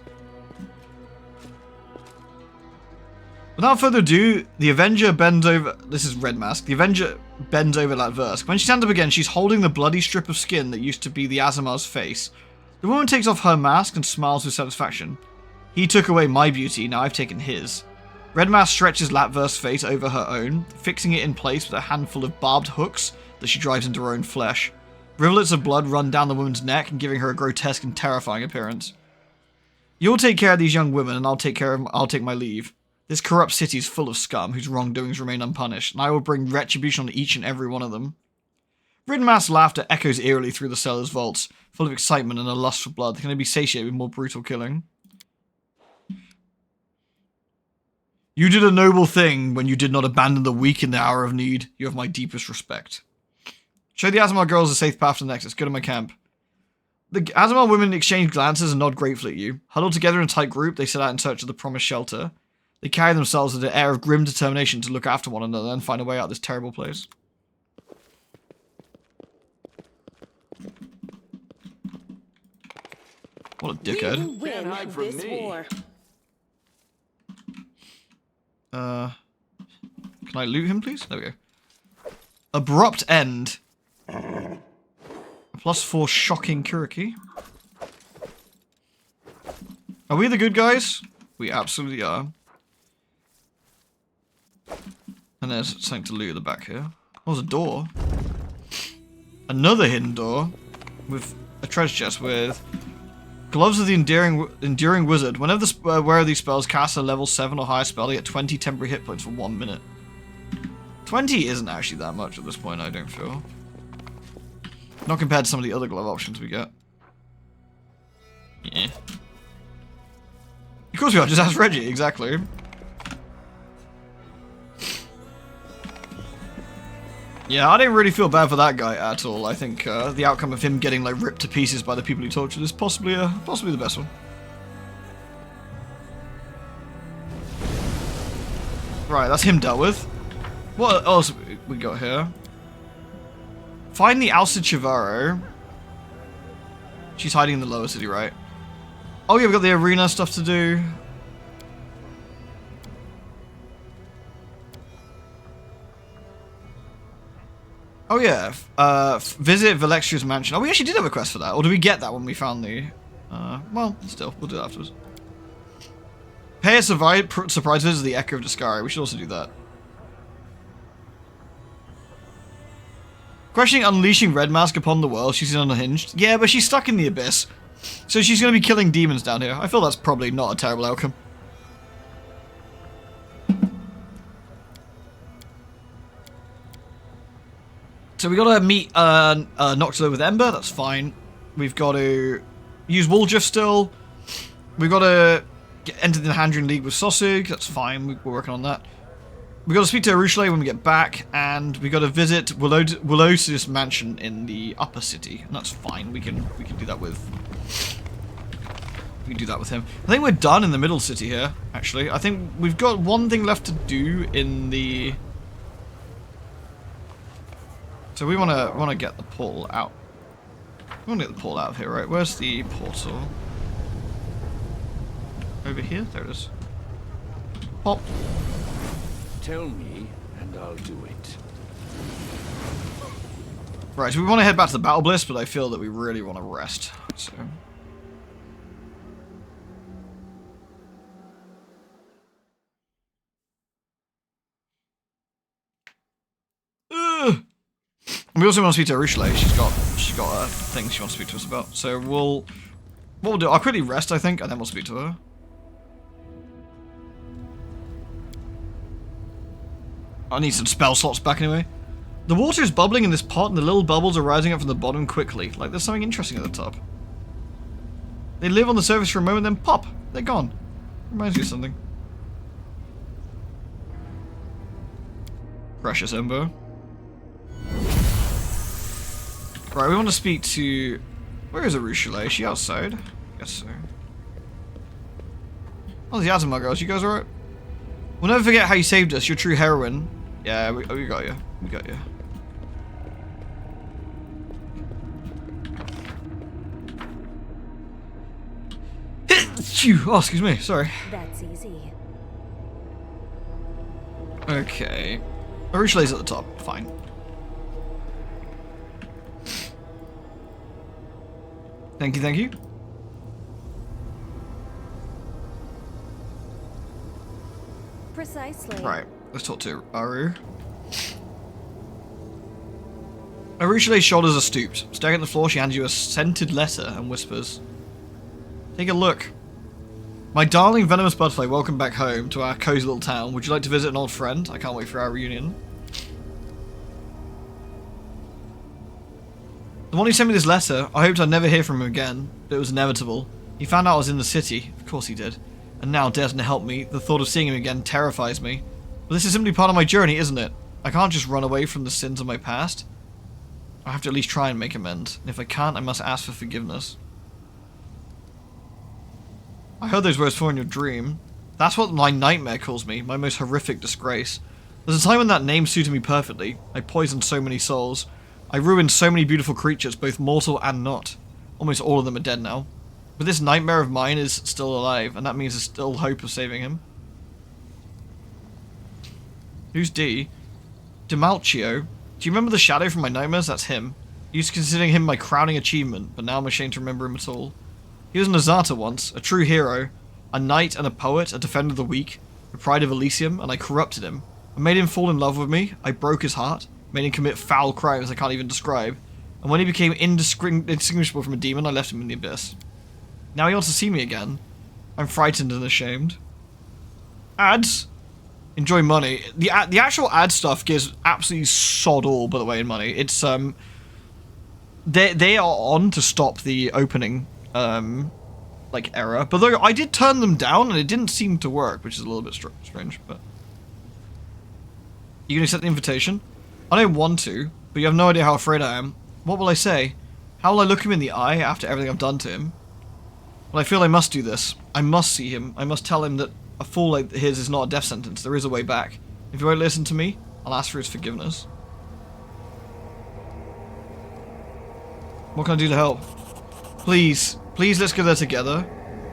Without further ado, the Avenger bends over... This is Red Mask. The Avenger bends over Latversk. When she stands up again, she's holding the bloody strip of skin that used to be the Azamar's face. The woman takes off her mask and smiles with satisfaction. He took away my beauty, now I've taken his. Red Mask stretches Latversk's face over her own, fixing it in place with a handful of barbed hooks that she drives into her own flesh. Rivulets of blood run down the woman's neck and giving her a grotesque and terrifying appearance. You'll take care of these young women and I'll take my leave. This corrupt city is full of scum whose wrongdoings remain unpunished, and I will bring retribution on each and every one of them. Red Mask's laughter echoes eerily through the cellar's vaults, full of excitement and a lust for blood that can only be satiated with more brutal killing. You did a noble thing when you did not abandon the weak in the hour of need. You have my deepest respect. Show the Azamar girls a safe path to the Nexus. Go to my camp. The Azamar women exchange glances and nod gratefully at you. Huddled together in a tight group, they set out in search of the promised shelter. They carry themselves with an air of grim determination to look after one another and find a way out of this terrible place. What a dickhead. We will win this war. Can I loot him, please? There we go. Abrupt end. A +4 shocking Kuriki. Are we the good guys? We absolutely are. And there's something to loot at the back here. Oh, there's a door. Another hidden door with a treasure chest with gloves of the enduring wizard. Whenever the wearer of these spells casts a level 7 or higher spell, they get 20 temporary hit points for 1 minute. 20 isn't actually that much at this point, I don't feel. Not compared to some of the other glove options we get. Yeah. Of course we are, just ask Reggie, exactly. Yeah, I didn't really feel bad for that guy at all. I think the outcome of him getting like ripped to pieces by the people he tortured is possibly the best one. Right, that's him dealt with. What else we got here? Find the ousted Chivaro. She's hiding in the lower city, right? Oh yeah, we've got the arena stuff to do. Oh yeah, visit Valexia's mansion. Oh, we actually did have a quest for that. Or did we get that when we found the... well, still, we'll do that afterwards. Pay a surprise visit to the Echo of Discari. We should also do that. Questioning unleashing Red Mask upon the world. She's unhinged. Yeah, but she's stuck in the abyss. So she's going to be killing demons down here. I feel that's probably not a terrible outcome. So we gotta meet Noctula with Ember, that's fine. We've got to use Wooljiff still. We've got to enter the Handrian League with Sosig, that's fine, we're working on that. We've got to speak to Arushale when we get back, and we've got to visit Willosius Mansion in the upper city, and that's fine, we can do that with... We can do that with him. I think we're done in the middle city here, actually. I think we've got one thing left to do in the... So we wanna get the portal out. We wanna get the portal out of here, right? Where's the portal? Over here? There it is. Pop. Tell me, and I'll do it. Right, so we want to head back to the Battle Bliss, but I feel that we really want to rest. So. Ugh. And we also want to speak to Arushale. She's got things she wants to speak to us about. So what we'll do, I'll quickly rest, I think, and then we'll speak to her. I need some spell slots back anyway. The water is bubbling in this pot, and the little bubbles are rising up from the bottom quickly. Like there's something interesting at the top. They live on the surface for a moment, then pop, they're gone. Reminds me of something. Precious Ember. Right, we want to speak to... Where is Arushale? Is she outside? I guess so. Oh, the Azamar girls, you guys alright? We'll never forget how you saved us, your true heroine. Yeah, we got you. We got you. Oh, excuse me, sorry. That's easy. Okay. Arushale's at the top, fine. Thank you, thank you. Precisely. Right, let's talk to Aru. Arushale's shoulders are stooped. Staring at the floor, she hands you a scented letter and whispers, "Take a look. My darling venomous butterfly, welcome back home to our cozy little town. Would you like to visit an old friend? I can't wait for our reunion." The one who sent me this letter, I hoped I'd never hear from him again, but it was inevitable. He found out I was in the city, of course he did, and now dares to help me. The thought of seeing him again terrifies me. But this is simply part of my journey, isn't it? I can't just run away from the sins of my past. I have to at least try and make amends, and if I can't, I must ask for forgiveness. I heard those words before in your dream. That's what my nightmare calls me, my most horrific disgrace. There's a time when that name suited me perfectly. I poisoned so many souls. I ruined so many beautiful creatures, both mortal and not. Almost all of them are dead now. But this nightmare of mine is still alive, and that means there's still hope of saving him. Who's D? Demalcio. Do you remember the shadow from my nightmares? That's him. I used to consider him my crowning achievement, but now I'm ashamed to remember him at all. He was an Azata once, a true hero, a knight and a poet, a defender of the weak, the pride of Elysium, and I corrupted him. I made him fall in love with me, I broke his heart, made him commit foul crimes I can't even describe, and when he became indistinguishable from a demon, I left him in the abyss. Now he wants to see me again. I'm frightened and ashamed. Ads? Enjoy money. The actual ad stuff gives absolutely sod all, by the way, in money. It's, they are on to stop the opening, like, error. But though I did turn them down, and it didn't seem to work, which is a little bit strange, but... You can accept the invitation? I don't want to, but you have no idea how afraid I am. What will I say? How will I look him in the eye after everything I've done to him? Well, I feel I must do this. I must see him. I must tell him that a fool like his is not a death sentence. There is a way back. If he won't listen to me, I'll ask for his forgiveness. What can I do to help? Please. Please, let's go there together.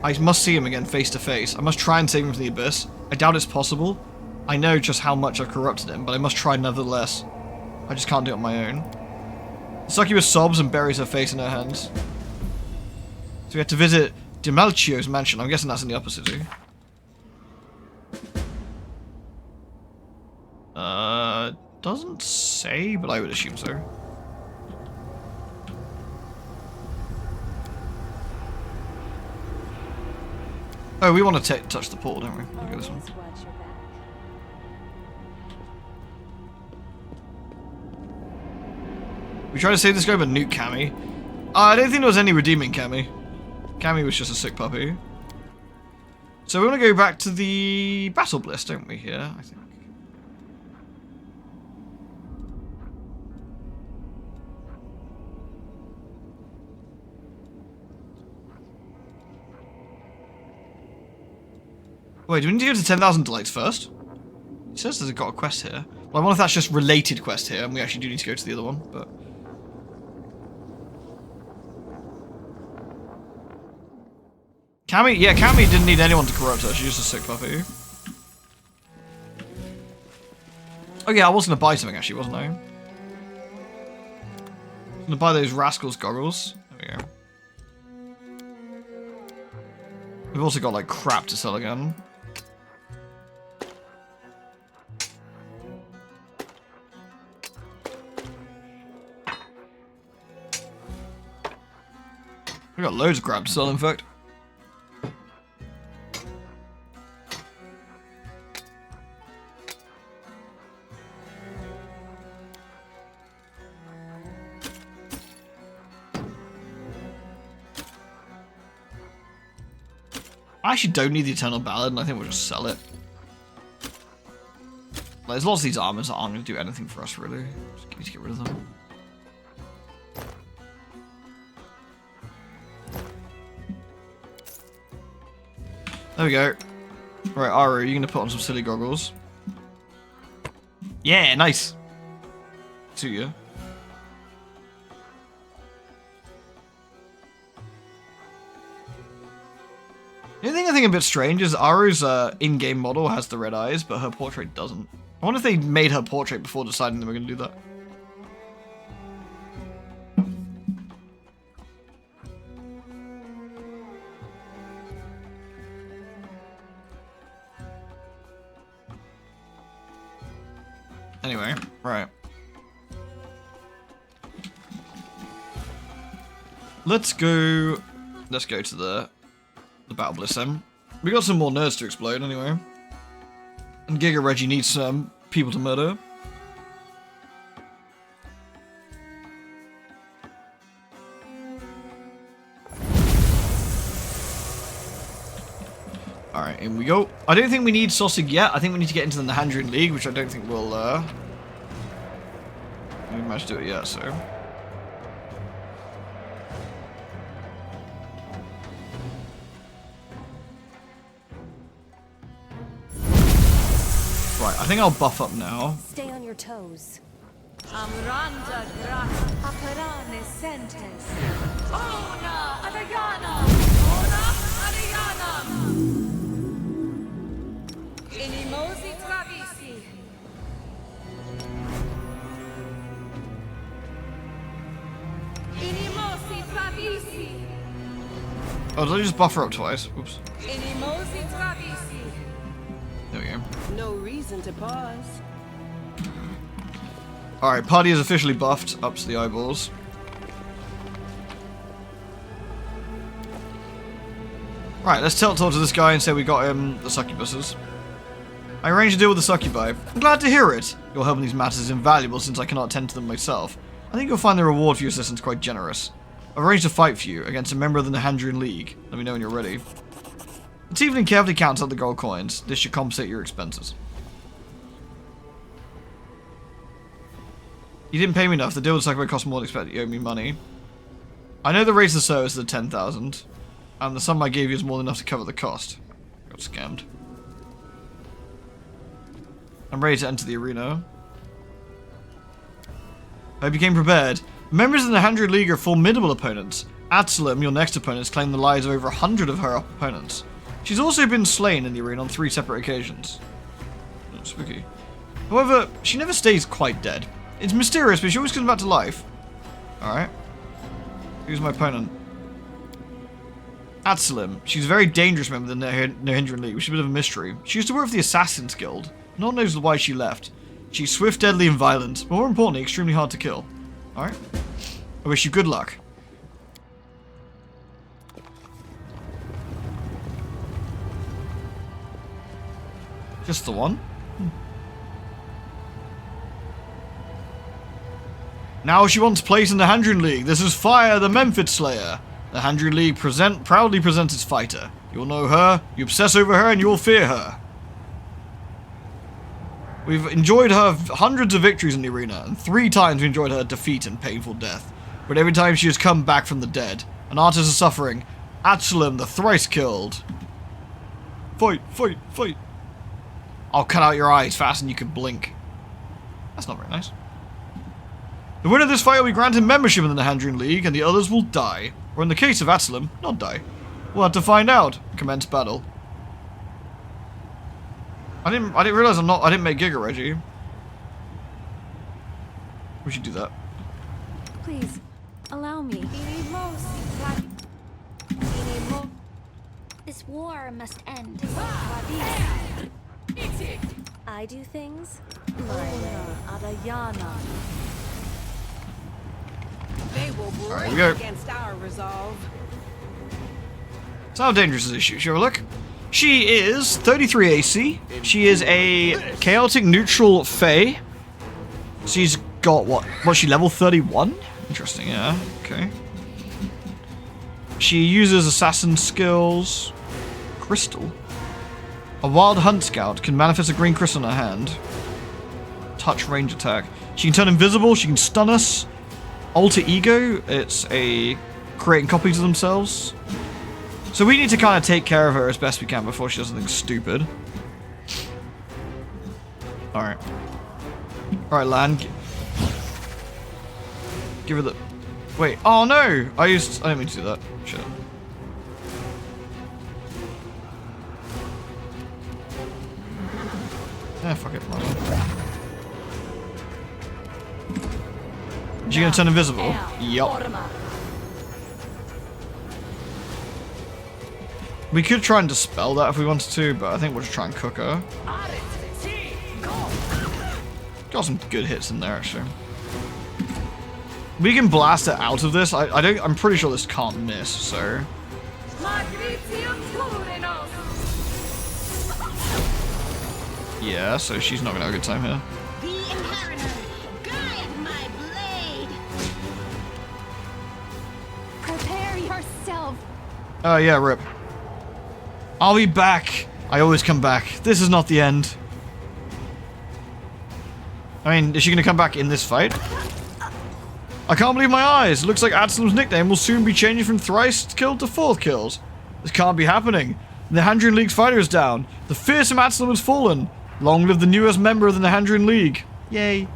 I must see him again face to face. I must try and save him from the abyss. I doubt it's possible. I know just how much I've corrupted him, but I must try nevertheless. I just can't do it on my own. Succubus sobs and buries her face in her hands. So we have to visit Demalcio's mansion. I'm guessing that's in the upper city. Doesn't say, but I would assume so. Oh, we want to touch the portal, don't we? Look at this one. We tried to save this guy, but nuke Cammy. I don't think there was any redeeming Cammy. Cammy was just a sick puppy. So we want to go back to the Battle Bliss, don't we, here, I think. Wait, do we need to go to 10,000 Delights first? It says there's got a quest here. Well, I wonder if that's just related quest here, and we actually do need to go to the other one, but... Cammy? Yeah, Cammy didn't need anyone to corrupt her. She's just a sick puppy. Oh yeah, I was going to buy something actually, wasn't I? I was going to buy those Rascals goggles. There we go. We've also got like crap to sell again. We got loads of crap to sell, in fact. I actually don't need the Eternal Ballad, and I think we'll just sell it. Like, there's lots of these armors that aren't going to do anything for us, really. Just need to get rid of them. There we go. Right, Aru, you're going to put on some silly goggles. Yeah, nice. To you. The only thing I think a bit strange is Aru's in-game model has the red eyes, but her portrait doesn't. I wonder if they made her portrait before deciding they were going to do that. Anyway, right. Let's go to the Battle Bliss then. We got some more nerds to explode anyway. And Giga Reggie needs some people to murder. Alright, in we go. I don't think we need Sausage yet. I think we need to get into the Nahandrian League, which I don't think we'll we managed to do it yet, so. Right, I think I'll buff up now. Stay on your toes. Amranda grata paparane sentes. Ona Adayana. Ona Adayana. Inimosi travisi. Inimosi travisi. Oh, did I just buff her up twice? Oops. Inimosi travisi. There we go. No reason to pause. Alright, party is officially buffed up to the eyeballs. Right, let's tilt towards this guy and say we got him the suckybuses. I arranged a deal with the succubi. I'm glad to hear it. Your help in these matters is invaluable since I cannot attend to them myself. I think you'll find the reward for your assistance quite generous. I've arranged a fight for you against a member of the Nahandrian League. Let me know when you're ready. This evening carefully counts out the gold coins. This should compensate your expenses. You didn't pay me enough. The deal with the succubi cost more than expected. You owe me money. I know the rates of service are 10,000. And the sum I gave you is more than enough to cover the cost. Got scammed. I'm ready to enter the arena. I hope you came prepared. Members of the Nahandrian League are formidable opponents. Absalom, your next opponent, has claimed the lives of over 100 of her opponents. She's also been slain in the arena on 3 separate occasions. Oh, spooky. However, she never stays quite dead. It's mysterious, but she always comes back to life. Alright. Who's my opponent? Absalom. She's a very dangerous member of the Nahandrian League, which is a bit of a mystery. She used to work for the Assassin's Guild. No one knows why she left. She's swift, deadly, and violent, but more importantly, extremely hard to kill. Alright. I wish you good luck. Just the one? Now she wants place in the Nahandrian League. This is Fire, the Memphis Slayer. The Nahandrian League proudly presents its fighter. You'll know her, you obsess over her, and you'll fear her. We've enjoyed her hundreds of victories in the arena, and 3 times we enjoyed her defeat and painful death. But every time she has come back from the dead. An artist of suffering. Absalom, the thrice killed. Fight, fight, fight. I'll cut out your eyes fast and you can blink. That's not very nice. The winner of this fight will be granted membership in the Nahandrian League, and the others will die. Or in the case of Absalom, not die. We'll have to find out. Commence battle. I didn't realize I didn't make Giga Reggie. We should do that. Please, allow me. Inimosi travi. Inimo. This war must end. I do things my way. Adayana. They will Alright, break we go. against our resolve. So how dangerous is she? Shall we look? She is 33 AC. She is a chaotic neutral fae. She's got what? What's she, level 31? Interesting, yeah. Okay. She uses assassin skills. Crystal. A wild hunt scout can manifest a green crystal in her hand. Touch range attack. She can turn invisible, she can stun us. Alter ego, it's a creating copies of themselves. So we need to kind of take care of her as best we can before she does something stupid. Alright. Alright, land. Give her the... Wait, oh no! I didn't mean to do that. Shit. Yeah, fuck it. Is she gonna turn invisible? Yup. We could try and dispel that if we wanted to, but I think we'll just try and cook her. Got some good hits in there, actually. We can blast it out of this. I'm pretty sure this can't miss, so... Yeah, so she's not gonna have a good time here. The Inheritor, guide my blade. Prepare yourself. Oh, yeah, rip. I'll be back. I always come back. This is not the end. I mean, is she gonna come back in this fight? I can't believe my eyes. Looks like Absalom's nickname will soon be changing from thrice killed to fourth kills. This can't be happening. The Nahandrian League's fighter is down. The fearsome Absalom has fallen. Long live the newest member of the Nahandrian League. Yay.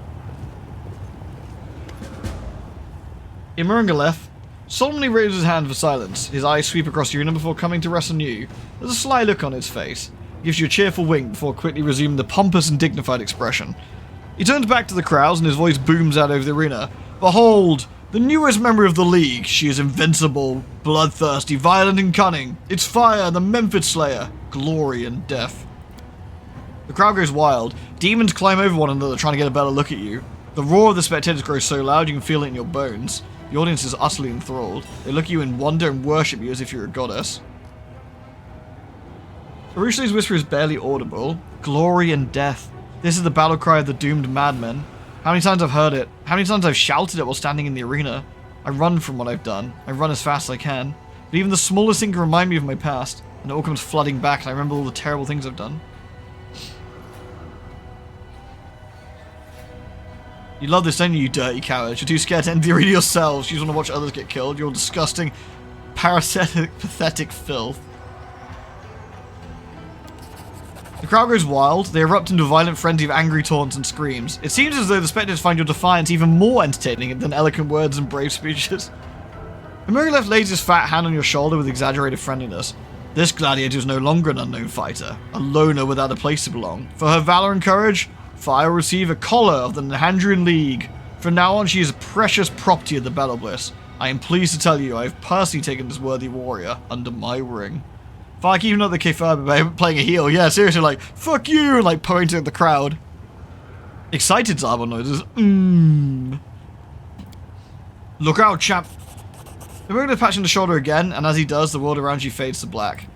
Imurungalef solemnly raises his hand for silence. His eyes sweep across the arena before coming to rest on you. There's a sly look on his face. He gives you a cheerful wink before quickly resuming the pompous and dignified expression. He turns back to the crowds and his voice booms out over the arena. Behold, the newest member of the League. She is invincible, bloodthirsty, violent and cunning. It's Fire, the Memphis Slayer. Glory and death. The crowd goes wild. Demons climb over one another trying to get a better look at you. The roar of the spectators grows so loud you can feel it in your bones. The audience is utterly enthralled. They look at you in wonder and worship you as if you're a goddess. Arusha's whisper is barely audible. Glory and death. This is the battle cry of the doomed madmen. How many times I've heard it? How many times I've shouted it while standing in the arena? I run from what I've done. I run as fast as I can. But even the smallest thing can remind me of my past. And it all comes flooding back and I remember all the terrible things I've done. You love this, don't you, you dirty cowards? You're too scared to enter the arena yourselves. You just want to watch others get killed. You're disgusting, parasitic, pathetic filth. The crowd goes wild. They erupt into a violent frenzy of angry taunts and screams. It seems as though the spectators find your defiance even more entertaining than eloquent words and brave speeches. Imurungalef lays his fat hand on your shoulder with exaggerated friendliness. This gladiator is no longer an unknown fighter, a loner without a place to belong. For her valor and courage, Fire will receive a collar of the Nahandrian League. From now on, she is a precious property of the Battle Bliss. I am pleased to tell you I have personally taken this worthy warrior under my wing. Fire keeping up the kayfabe by playing a heel. Yeah, seriously, like, fuck you, and like pointing at the crowd. Excited Zarbon noises. Look out, chap. The Imurungalef patch on the shoulder again, and as he does, the world around you fades to black.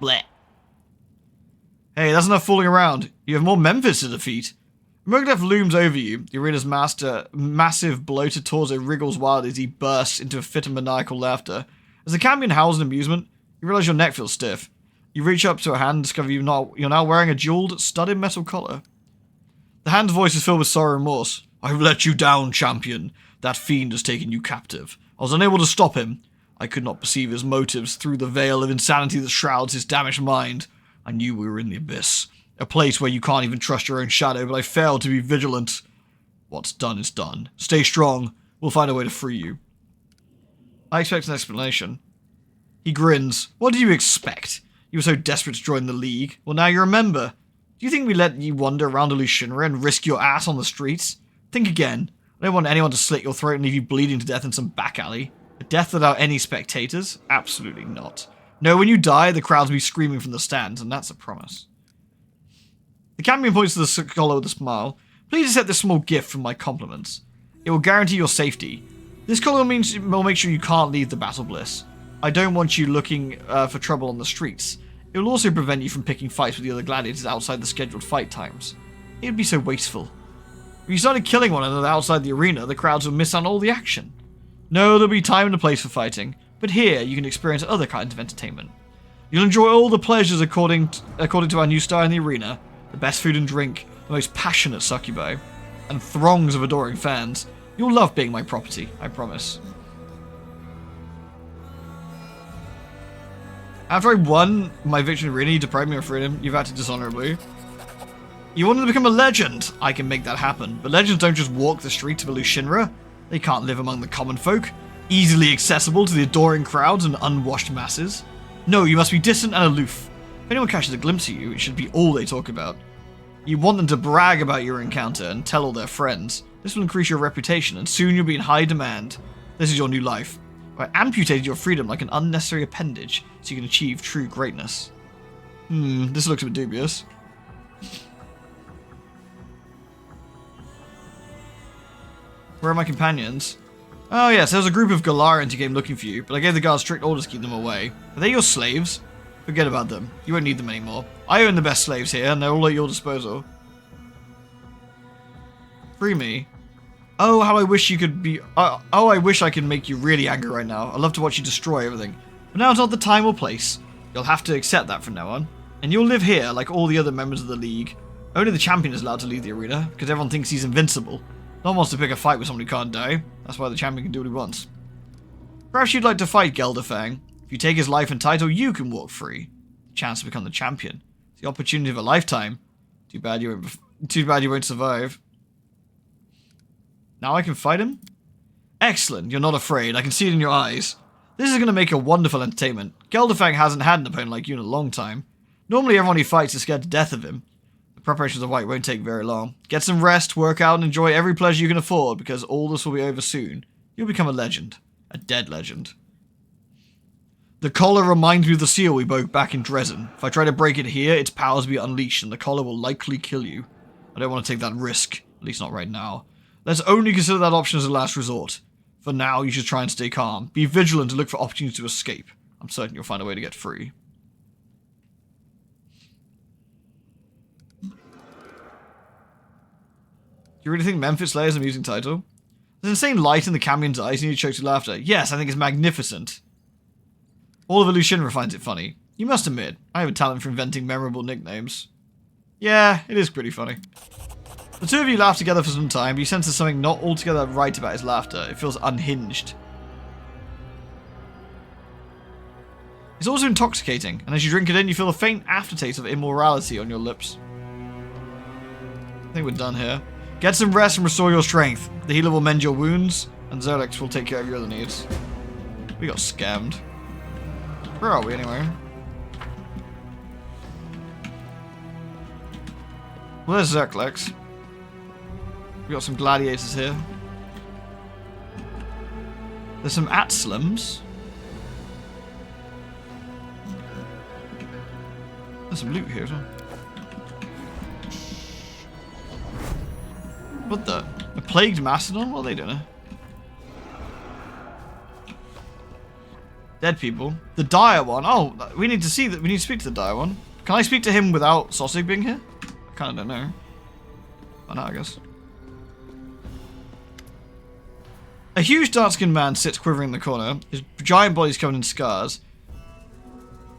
Bleh. Hey, that's enough fooling around. You have more Memphis to defeat. Imurungalef looms over you. The arena's massive, bloated torso wriggles wildly as he bursts into a fit of maniacal laughter. As the champion howls in amusement, you realize your neck feels stiff. You reach up to a hand and discover you're now wearing a jeweled, studded metal collar. The hand's voice is filled with sorrow and remorse. I've let you down, champion. That fiend has taken you captive. I was unable to stop him. I could not perceive his motives through the veil of insanity that shrouds his damaged mind. I knew we were in the abyss, a place where you can't even trust your own shadow, but I failed to be vigilant. What's done is done. Stay strong. We'll find a way to free you. I expect an explanation. He grins. What did you expect? You were so desperate to join the League. Well, now you're a member. Do you think we let you wander around Alushinra and risk your ass on the streets? Think again. I don't want anyone to slit your throat and leave you bleeding to death in some back alley. A death without any spectators? Absolutely not. No, when you die, the crowds will be screaming from the stands, and that's a promise. The champion points to the scholar with a smile. Please accept this small gift from my compliments. It will guarantee your safety. This collar will make sure you can't leave the Battle Bliss. I don't want you looking for trouble on the streets. It will also prevent you from picking fights with the other gladiators outside the scheduled fight times. It would be so wasteful. If you started killing one another outside the arena, the crowds would miss on all the action. No, there'll be time and a place for fighting, but here you can experience other kinds of entertainment. You'll enjoy all the pleasures according to our new star in the arena, the best food and drink, the most passionate succubi, and throngs of adoring fans. You'll love being my property, I promise. After I won my victory in the arena, you deprived me of freedom. You've acted dishonorably. You wanted to become a legend. I can make that happen. But legends don't just walk the streets of Alushinra. They can't live among the common folk, easily accessible to the adoring crowds and unwashed masses. No, you must be distant and aloof. If anyone catches a glimpse of you, it should be all they talk about. You want them to brag about your encounter and tell all their friends. This will increase your reputation, and soon you'll be in high demand. This is your new life. I amputated your freedom like an unnecessary appendage, so you can achieve true greatness. This looks a bit dubious. Where are my companions? Oh yes, there was a group of Galarians who came looking for you, but I gave the guards strict orders to keep them away. Are they your slaves? Forget about them. You won't need them anymore. I own the best slaves here, and they're all at your disposal. Free me. Oh, how I wish you could be... I wish I could make you really angry right now. I'd love to watch you destroy everything. But now's not the time or place. You'll have to accept that from now on. And you'll live here like all the other members of the League. Only the champion is allowed to leave the arena, because everyone thinks he's invincible. No one wants to pick a fight with someone who can't die. That's why the champion can do what he wants. Perhaps you'd like to fight Gelderfang. If you take his life and title, you can walk free. The chance to become the champion. It's the opportunity of a lifetime. Too bad you won't survive. Now I can fight him? Excellent, you're not afraid. I can see it in your eyes. This is going to make a wonderful entertainment. Gelderfang hasn't had an opponent like you in a long time. Normally everyone he fights is scared to death of him. The preparations of fight won't take very long. Get some rest, work out, and enjoy every pleasure you can afford, because all this will be over soon. You'll become a legend. A dead legend. The collar reminds me of the seal we broke back in Dresden. If I try to break it here, its powers will be unleashed, and the collar will likely kill you. I don't want to take that risk, at least not right now. Let's only consider that option as a last resort. For now, you should try and stay calm. Be vigilant and look for opportunities to escape. I'm certain you'll find a way to get free. Do you really think Memphis Slayer is an amusing title? There's an insane light in the campion's eyes and you choke to laughter. Yes, I think it's magnificent. All of Alushinra finds it funny. You must admit, I have a talent for inventing memorable nicknames. Yeah, it is pretty funny. The two of you laugh together for some time, but you sense there's something not altogether right about his laughter. It feels unhinged. It's also intoxicating, and as you drink it in, you feel a faint aftertaste of immorality on your lips. I think we're done here. Get some rest and restore your strength. The healer will mend your wounds, and Zerlex will take care of your other needs. We got scammed. Where are we anyway? Where's Zerlex? We got some gladiators here. There's some Atslims. There's some loot here as well. What the? A plagued mastodon? What are they doing? Dead people. The dire one. Oh, we need to see that. We need to speak to the dire one. Can I speak to him without Sosig being here? I kind of don't know. Oh no, I guess. A huge dark-skinned man sits quivering in the corner. His giant body is covered in scars.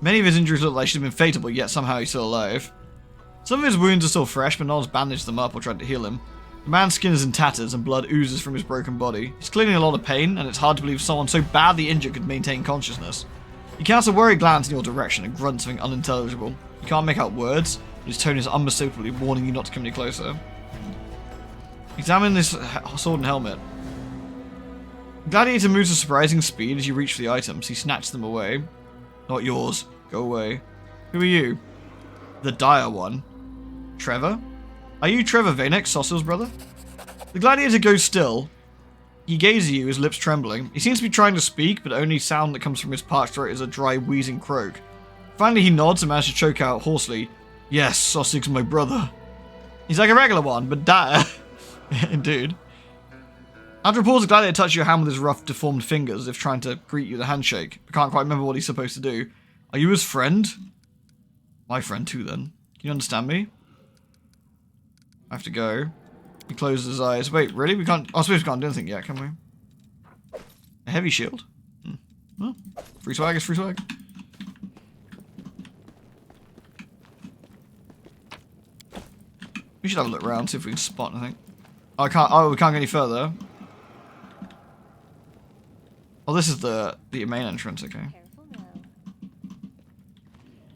Many of his injuries look like they should have been fatal, but yet somehow he's still alive. Some of his wounds are still fresh, but no one's bandaged them up or tried to heal him. The man's skin is in tatters and blood oozes from his broken body. He's clearly in a lot of pain, and it's hard to believe someone so badly injured could maintain consciousness. He casts a worried glance in your direction and grunts something unintelligible. You can't make out words, but his tone is unmistakably warning you not to come any closer. Examine this sword and helmet. The gladiator moves at surprising speed as you reach for the items. He snatches them away. Not yours. Go away. Who are you? The dire one. Trevor? Are you Trevor Vanek, Sossil's brother? The gladiator goes still. He gazes at you, his lips trembling. He seems to be trying to speak, but the only sound that comes from his parched throat is a dry, wheezing croak. Finally, he nods and manages to choke out hoarsely, "Yes, Sossig's my brother." He's like a regular one, but dude. After a pause, the gladiator touches your hand with his rough, deformed fingers, as if trying to greet you with a handshake. I can't quite remember what he's supposed to do. Are you his friend? My friend too, then. Can you understand me? I have to go. He closes his eyes. Wait, really? We can't... I suppose we can't do anything yet, can we? A heavy shield? Well, free swag is free swag. We should have a look around, see if we can spot anything. Oh, I can't... Oh, we can't get any further. Oh, this is the main entrance, okay.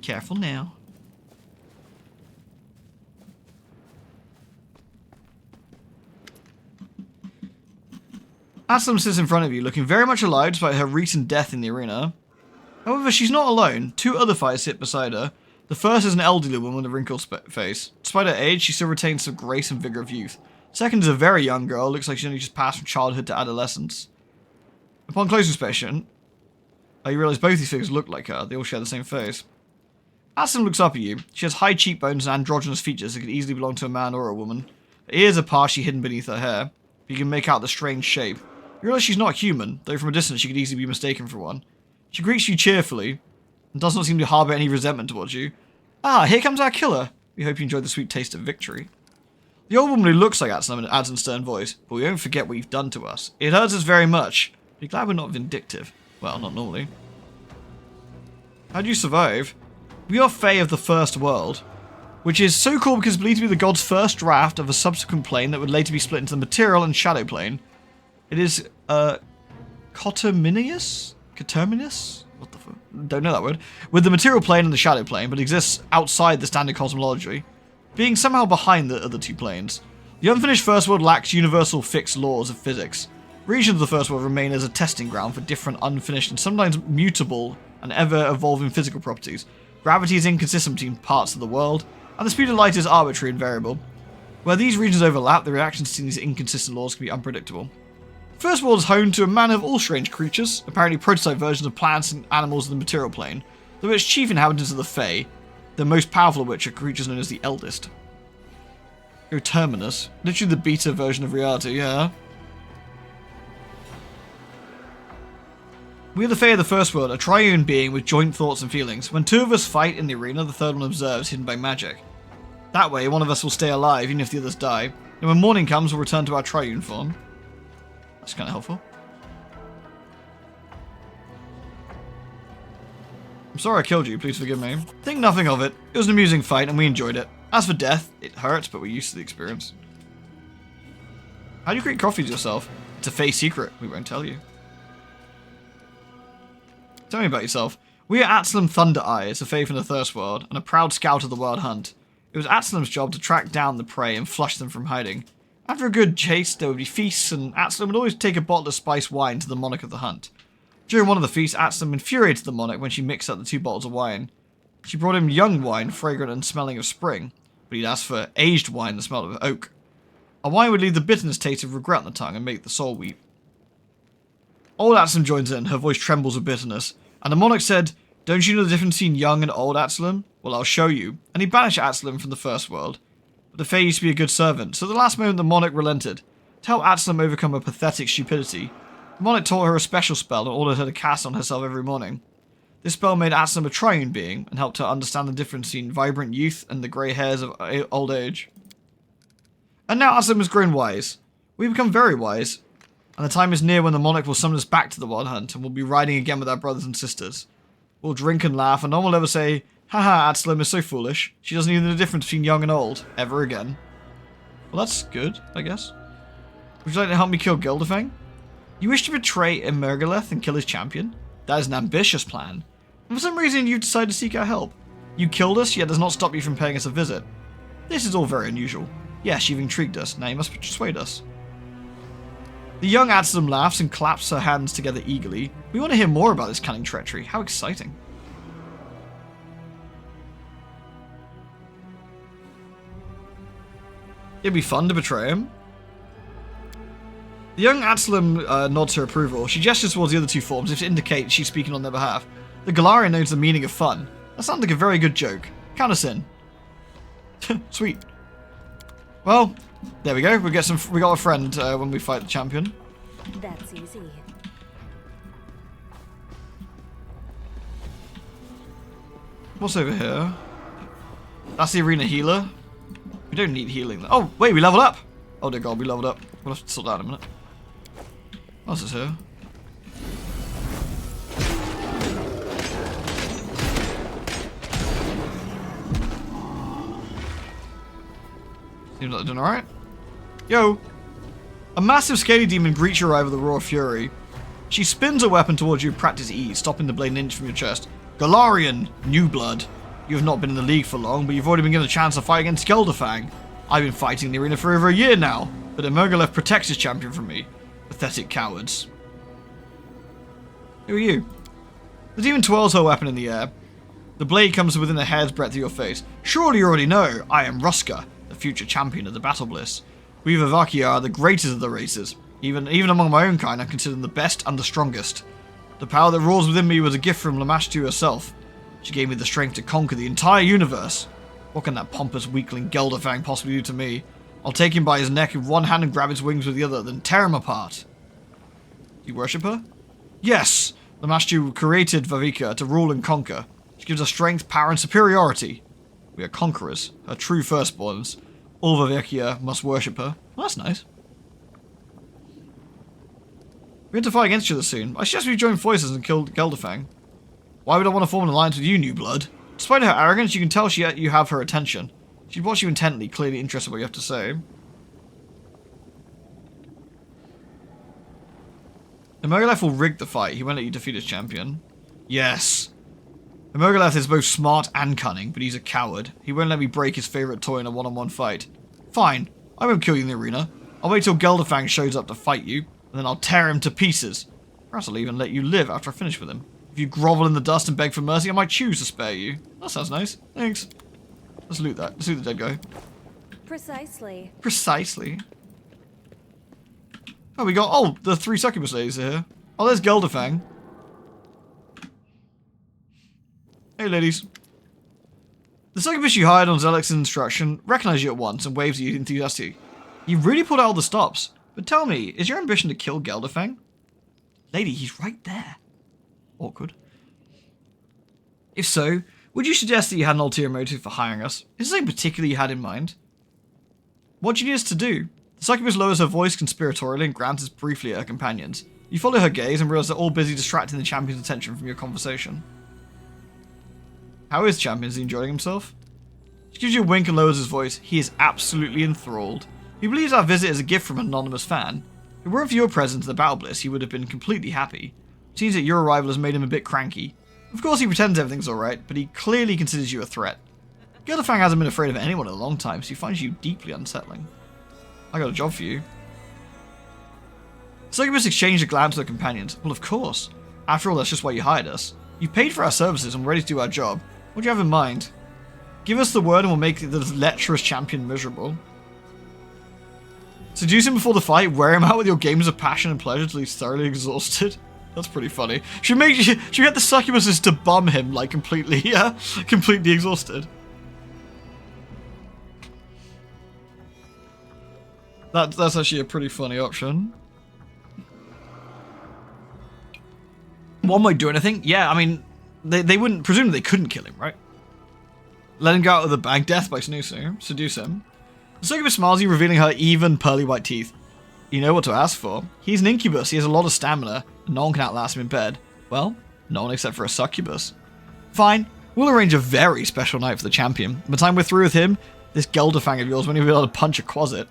Careful now. Aslam sits in front of you, looking very much alive despite her recent death in the arena. However, she's not alone. Two other fighters sit beside her. The first is an elderly woman with a wrinkled face. Despite her age, she still retains some grace and vigor of youth. Second is a very young girl, looks like she's only just passed from childhood to adolescence. Upon close inspection, you realise both these figures look like her. They all share the same face. Aslam looks up at you. She has high cheekbones and androgynous features that could easily belong to a man or a woman. Her ears are partially hidden beneath her hair, but you can make out the strange shape. You realise she's not human, though from a distance she could easily be mistaken for one. She greets you cheerfully, and does not seem to harbour any resentment towards you. "Ah, here comes our killer. We hope you enjoyed the sweet taste of victory." The old woman who looks like Aslam adds in a stern voice, "But we won't forget what you've done to us. It hurts us very much. Be glad we're not vindictive. Well, not normally." How do you survive? We are Fae of the First World, which is so cool because it's believed to be the god's first draft of a subsequent plane that would later be split into the material and shadow plane. It is, coterminous? Coterminous? What the fuck? Don't know that word. With the material plane and the shadow plane, but exists outside the standard cosmology, being somehow behind the other two planes. The unfinished First World lacks universal fixed laws of physics. Regions of the First World remain as a testing ground for different unfinished and sometimes mutable and ever-evolving physical properties. Gravity is inconsistent between parts of the world, and the speed of light is arbitrary and variable. Where these regions overlap, the reactions to these inconsistent laws can be unpredictable. First World is home to a manner of all strange creatures, apparently prototype versions of plants and animals in the material plane, though its chief inhabitants are the Fae, the most powerful of which are creatures known as the Eldest. Terminus, literally the beta version of reality, yeah. We are the Fae of the First World, a triune being with joint thoughts and feelings. When two of us fight in the arena, the third one observes, hidden by magic. That way, one of us will stay alive, even if the others die. And when morning comes, we'll return to our triune form. That's kind of helpful. I'm sorry I killed you, please forgive me. Think nothing of it. It was an amusing fight, and we enjoyed it. As for death, it hurts, but we're used to the experience. How do you create coffees yourself? It's a Fae secret, we won't tell you. Tell me about yourself. We are Atsalam Thunder Eyes, a Fae from the First World, and a proud scout of the Wild Hunt. It was Atsalam's job to track down the prey and flush them from hiding. After a good chase, there would be feasts, and Atsalam would always take a bottle of spiced wine to the monarch of the hunt. During one of the feasts, Atsalam infuriated the monarch when she mixed up the two bottles of wine. She brought him young wine, fragrant and smelling of spring, but he'd asked for aged wine that smelled of oak. A wine would leave the bitterness taste of regret on the tongue and make the soul weep. Old Atsalam joins in, her voice trembles with bitterness, and the monarch said, "Don't you know the difference between young and old Atsalam? Well, I'll show you." And he banished Atsalam from the First World. But the Fae used to be a good servant, so at the last moment the monarch relented. To help Atsalam overcome her pathetic stupidity, the monarch taught her a special spell and ordered her to cast on herself every morning. This spell made Atsalam a triune being, and helped her understand the difference between vibrant youth and the grey hairs of old age. And now Atsalam has grown wise. We've become very wise, and the time is near when the monarch will summon us back to the Wild Hunt, and we'll be riding again with our brothers and sisters. We'll drink and laugh, and no one will ever say, "Haha, Atsalam is so foolish. She doesn't even know the difference between young and old, ever again." Well, that's good, I guess. Would you like to help me kill Gildefang? You wish to betray Emergaleth and kill his champion? That is an ambitious plan. And for some reason, you've decided to seek our help. You killed us, yet does not stop you from paying us a visit. This is all very unusual. Yes, you've intrigued us. Now you must persuade us. The young Atsalam laughs and claps her hands together eagerly. We want to hear more about this cunning treachery. How exciting. It'd be fun to betray him. The young Atsalam nods her approval. She gestures towards the other two forms as if to indicate she's speaking on their behalf. The Galarian knows the meaning of fun. That sounds like a very good joke. Count us in. Sweet. Well, there we go. We got a friend when we fight the champion. That's easy. What's over here? That's the arena healer. We don't need healing. Oh, wait, we leveled up. Oh dear god, we leveled up. We'll have to sort that in a minute. What's this here? Seems like they're doing alright. Yo! A massive scaly demon greets your arrival with a roar of fury. She spins her weapon towards you with practice ease, stopping the blade an inch from your chest. Galarian, new blood. You have not been in the league for long, but you've already been given a chance to fight against Gelderfang. I've been fighting in the arena for over a year now, but Emergalev protects his champion from me. Pathetic cowards. Who are you? The demon twirls her weapon in the air. The blade comes within a hair's breadth of your face. Surely you already know, I am Ruska, the future champion of the Battle Bliss. We Vavakia are the greatest of the races. Even among my own kind, I consider them the best and the strongest. The power that roars within me was a gift from Lamashtu herself. She gave me the strength to conquer the entire universe. What can that pompous weakling Gelderfang possibly do to me? I'll take him by his neck with one hand and grab his wings with the other, then tear him apart. You worship her? Yes! Lamashtu created Vavika to rule and conquer. She gives us strength, power, and superiority. We are conquerors, her true firstborns. All Vavikia must worship her. Well, that's nice. We're going to fight against each other soon. I suggest we join forces and kill Gelderfang. Why would I want to form an alliance with you, new blood? Despite her arrogance, you can tell you have her attention. She'd watch you intently, clearly interested in what you have to say. Emergalev will rig the fight. He won't let you defeat his champion. Yes. Emergalev is both smart and cunning, but he's a coward. He won't let me break his favourite toy in a one-on-one fight. Fine. I won't kill you in the arena. I'll wait till Gelderfang shows up to fight you, and then I'll tear him to pieces. Perhaps I'll even let you live after I finish with him. If you grovel in the dust and beg for mercy, I might choose to spare you. That sounds nice. Thanks. Let's loot that. Let's loot the dead guy. Precisely. Precisely. Oh, we got... Oh, the 3 succubus ladies are here. Oh, there's Gelderfang. Hey, ladies. The succubus you hired on Zelix's instruction recognizes you at once and waves at you enthusiastically. You really pulled out all the stops. But tell me, is your ambition to kill Gelderfang? Lady, he's right there. Awkward. If so, would you suggest that you had an ulterior motive for hiring us? Is there something particular you had in mind? What do you need us to do? The succubus lowers her voice conspiratorially and glances briefly at her companions. You follow her gaze and realize they're all busy distracting the champion's attention from your conversation. How is champion? Is he enjoying himself? She gives you a wink and lowers his voice. He is absolutely enthralled. He believes our visit is a gift from an anonymous fan. If it weren't for your presence at the Battle Bliss, he would have been completely happy. It seems that your arrival has made him a bit cranky. Of course he pretends everything's alright, but he clearly considers you a threat. Gelderfang hasn't been afraid of anyone in a long time, so he finds you deeply unsettling. I got a job for you. Succubus exchanged a glance with her companions. Well, of course. After all, that's just why you hired us. You've paid for our services and we're ready to do our job. What do you have in mind? Give us the word and we'll make the lecherous champion miserable. Seduce him before the fight, wear him out with your games of passion and pleasure till he's thoroughly exhausted. That's pretty funny. Should get the succubuses to bum him like completely exhausted. That's actually a pretty funny option. One might do anything. Yeah, I mean, they wouldn't, presumably they couldn't kill him, right? Let him go out of the bag, death by seduce him. The succubus smiles at you, revealing her even pearly white teeth. You know what to ask for. He's an incubus, he has a lot of stamina, and no one can outlast him in bed. Well, no one except for a succubus. Fine, we'll arrange a very special night for the champion. By the time we're through with him, this Gelderfang of yours won't even be able to punch a quasit.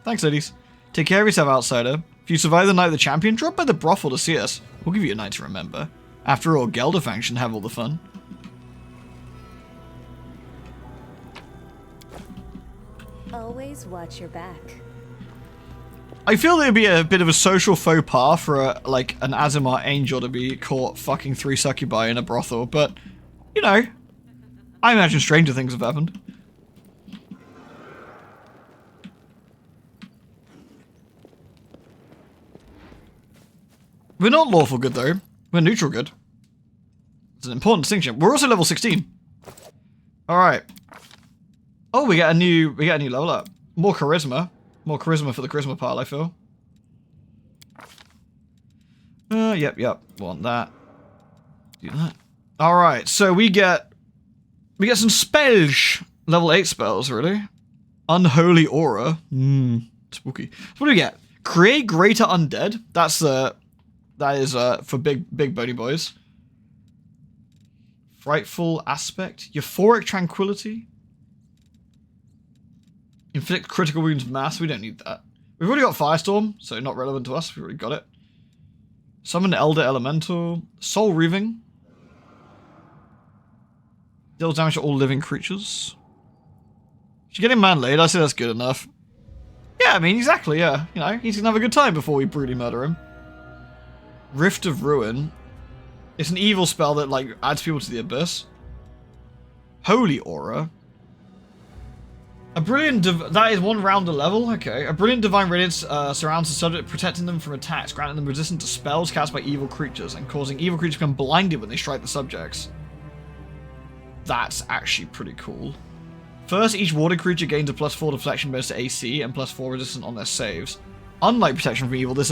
Thanks, ladies. Take care of yourself, outsider. If you survive the night of the champion, drop by the brothel to see us. We'll give you a night to remember. After all, Gelderfang shouldn't have all the fun. Always watch your back. I feel there'd be a bit of a social faux pas for an Azimar angel to be caught fucking 3 succubi in a brothel, but, you know, I imagine stranger things have happened. We're not lawful good though. We're neutral good. It's an important distinction. We're also level 16. All right. Oh, we get a new level up. More charisma. More charisma for the charisma pile, I feel. Yep. Want that. Do that. All right. So we get some spells. Level 8 spells, really. Unholy aura. Spooky. So what do we get? Create greater undead. That is for big bony boys. Frightful aspect. Euphoric tranquility. Inflict critical wounds mass. We don't need that. We've already got Firestorm, so not relevant to us. We've already got it. Summon Elder Elemental. Soul Reaving. Deals damage to all living creatures. Should get him man laid. I say that's good enough. Yeah, I mean, exactly, yeah. You know, he's gonna have a good time before we brutally murder him. Rift of Ruin. It's an evil spell that, like, adds people to the abyss. Holy Aura. A brilliant... that is 1 round a level? Okay. A brilliant divine radiance surrounds the subject, protecting them from attacks, granting them resistance to spells cast by evil creatures, and causing evil creatures to become blinded when they strike the subjects. That's actually pretty cool. First, each warded creature gains a +4 deflection bonus to AC and +4 resistance on their saves. Unlike protection from evil, this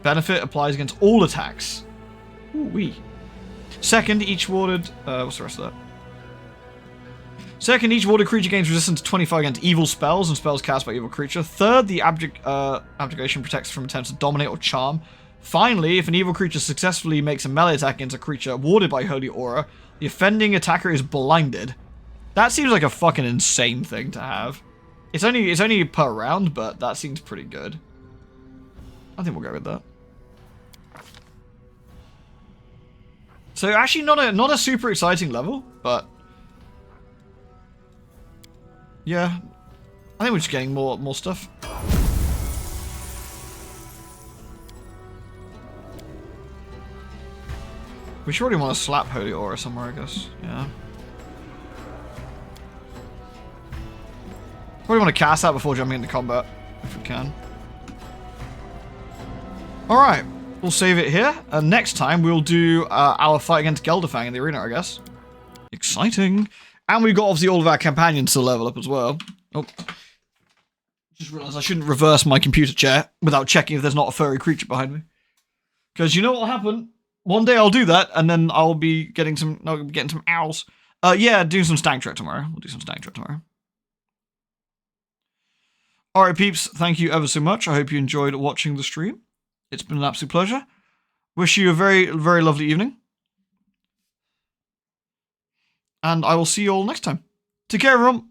benefit applies against all attacks. Ooh-wee. Second, each warded... what's the rest of that? Second, each warded creature gains resistance to 25 against evil spells and spells cast by evil creature. Third, the abjuration protects from attempts to dominate or charm. Finally, if an evil creature successfully makes a melee attack against a creature warded by Holy Aura, the offending attacker is blinded. That seems like a fucking insane thing to have. It's only per round, but that seems pretty good. I think we'll go with that. So actually not a super exciting level, but yeah. I think we're just getting more stuff. We surely want to slap Holy Aura somewhere, I guess. Yeah. Probably want to cast that before jumping into combat, if we can. Alright, we'll save it here. And next time we'll do our fight against Gelderfang in the arena, I guess. Exciting. And we've got obviously all of our companions to level up as well. Oh. Just realised I shouldn't reverse my computer chair without checking if there's not a furry creature behind me. Because you know what will happen? One day I'll do that, and then I'll be getting some owls. Yeah, do some Stag Trek tomorrow. We'll do some Stag Trek tomorrow. Alright peeps, thank you ever so much. I hope you enjoyed watching the stream. It's been an absolute pleasure. Wish you a very, very lovely evening. And I will see you all next time. Take care everyone.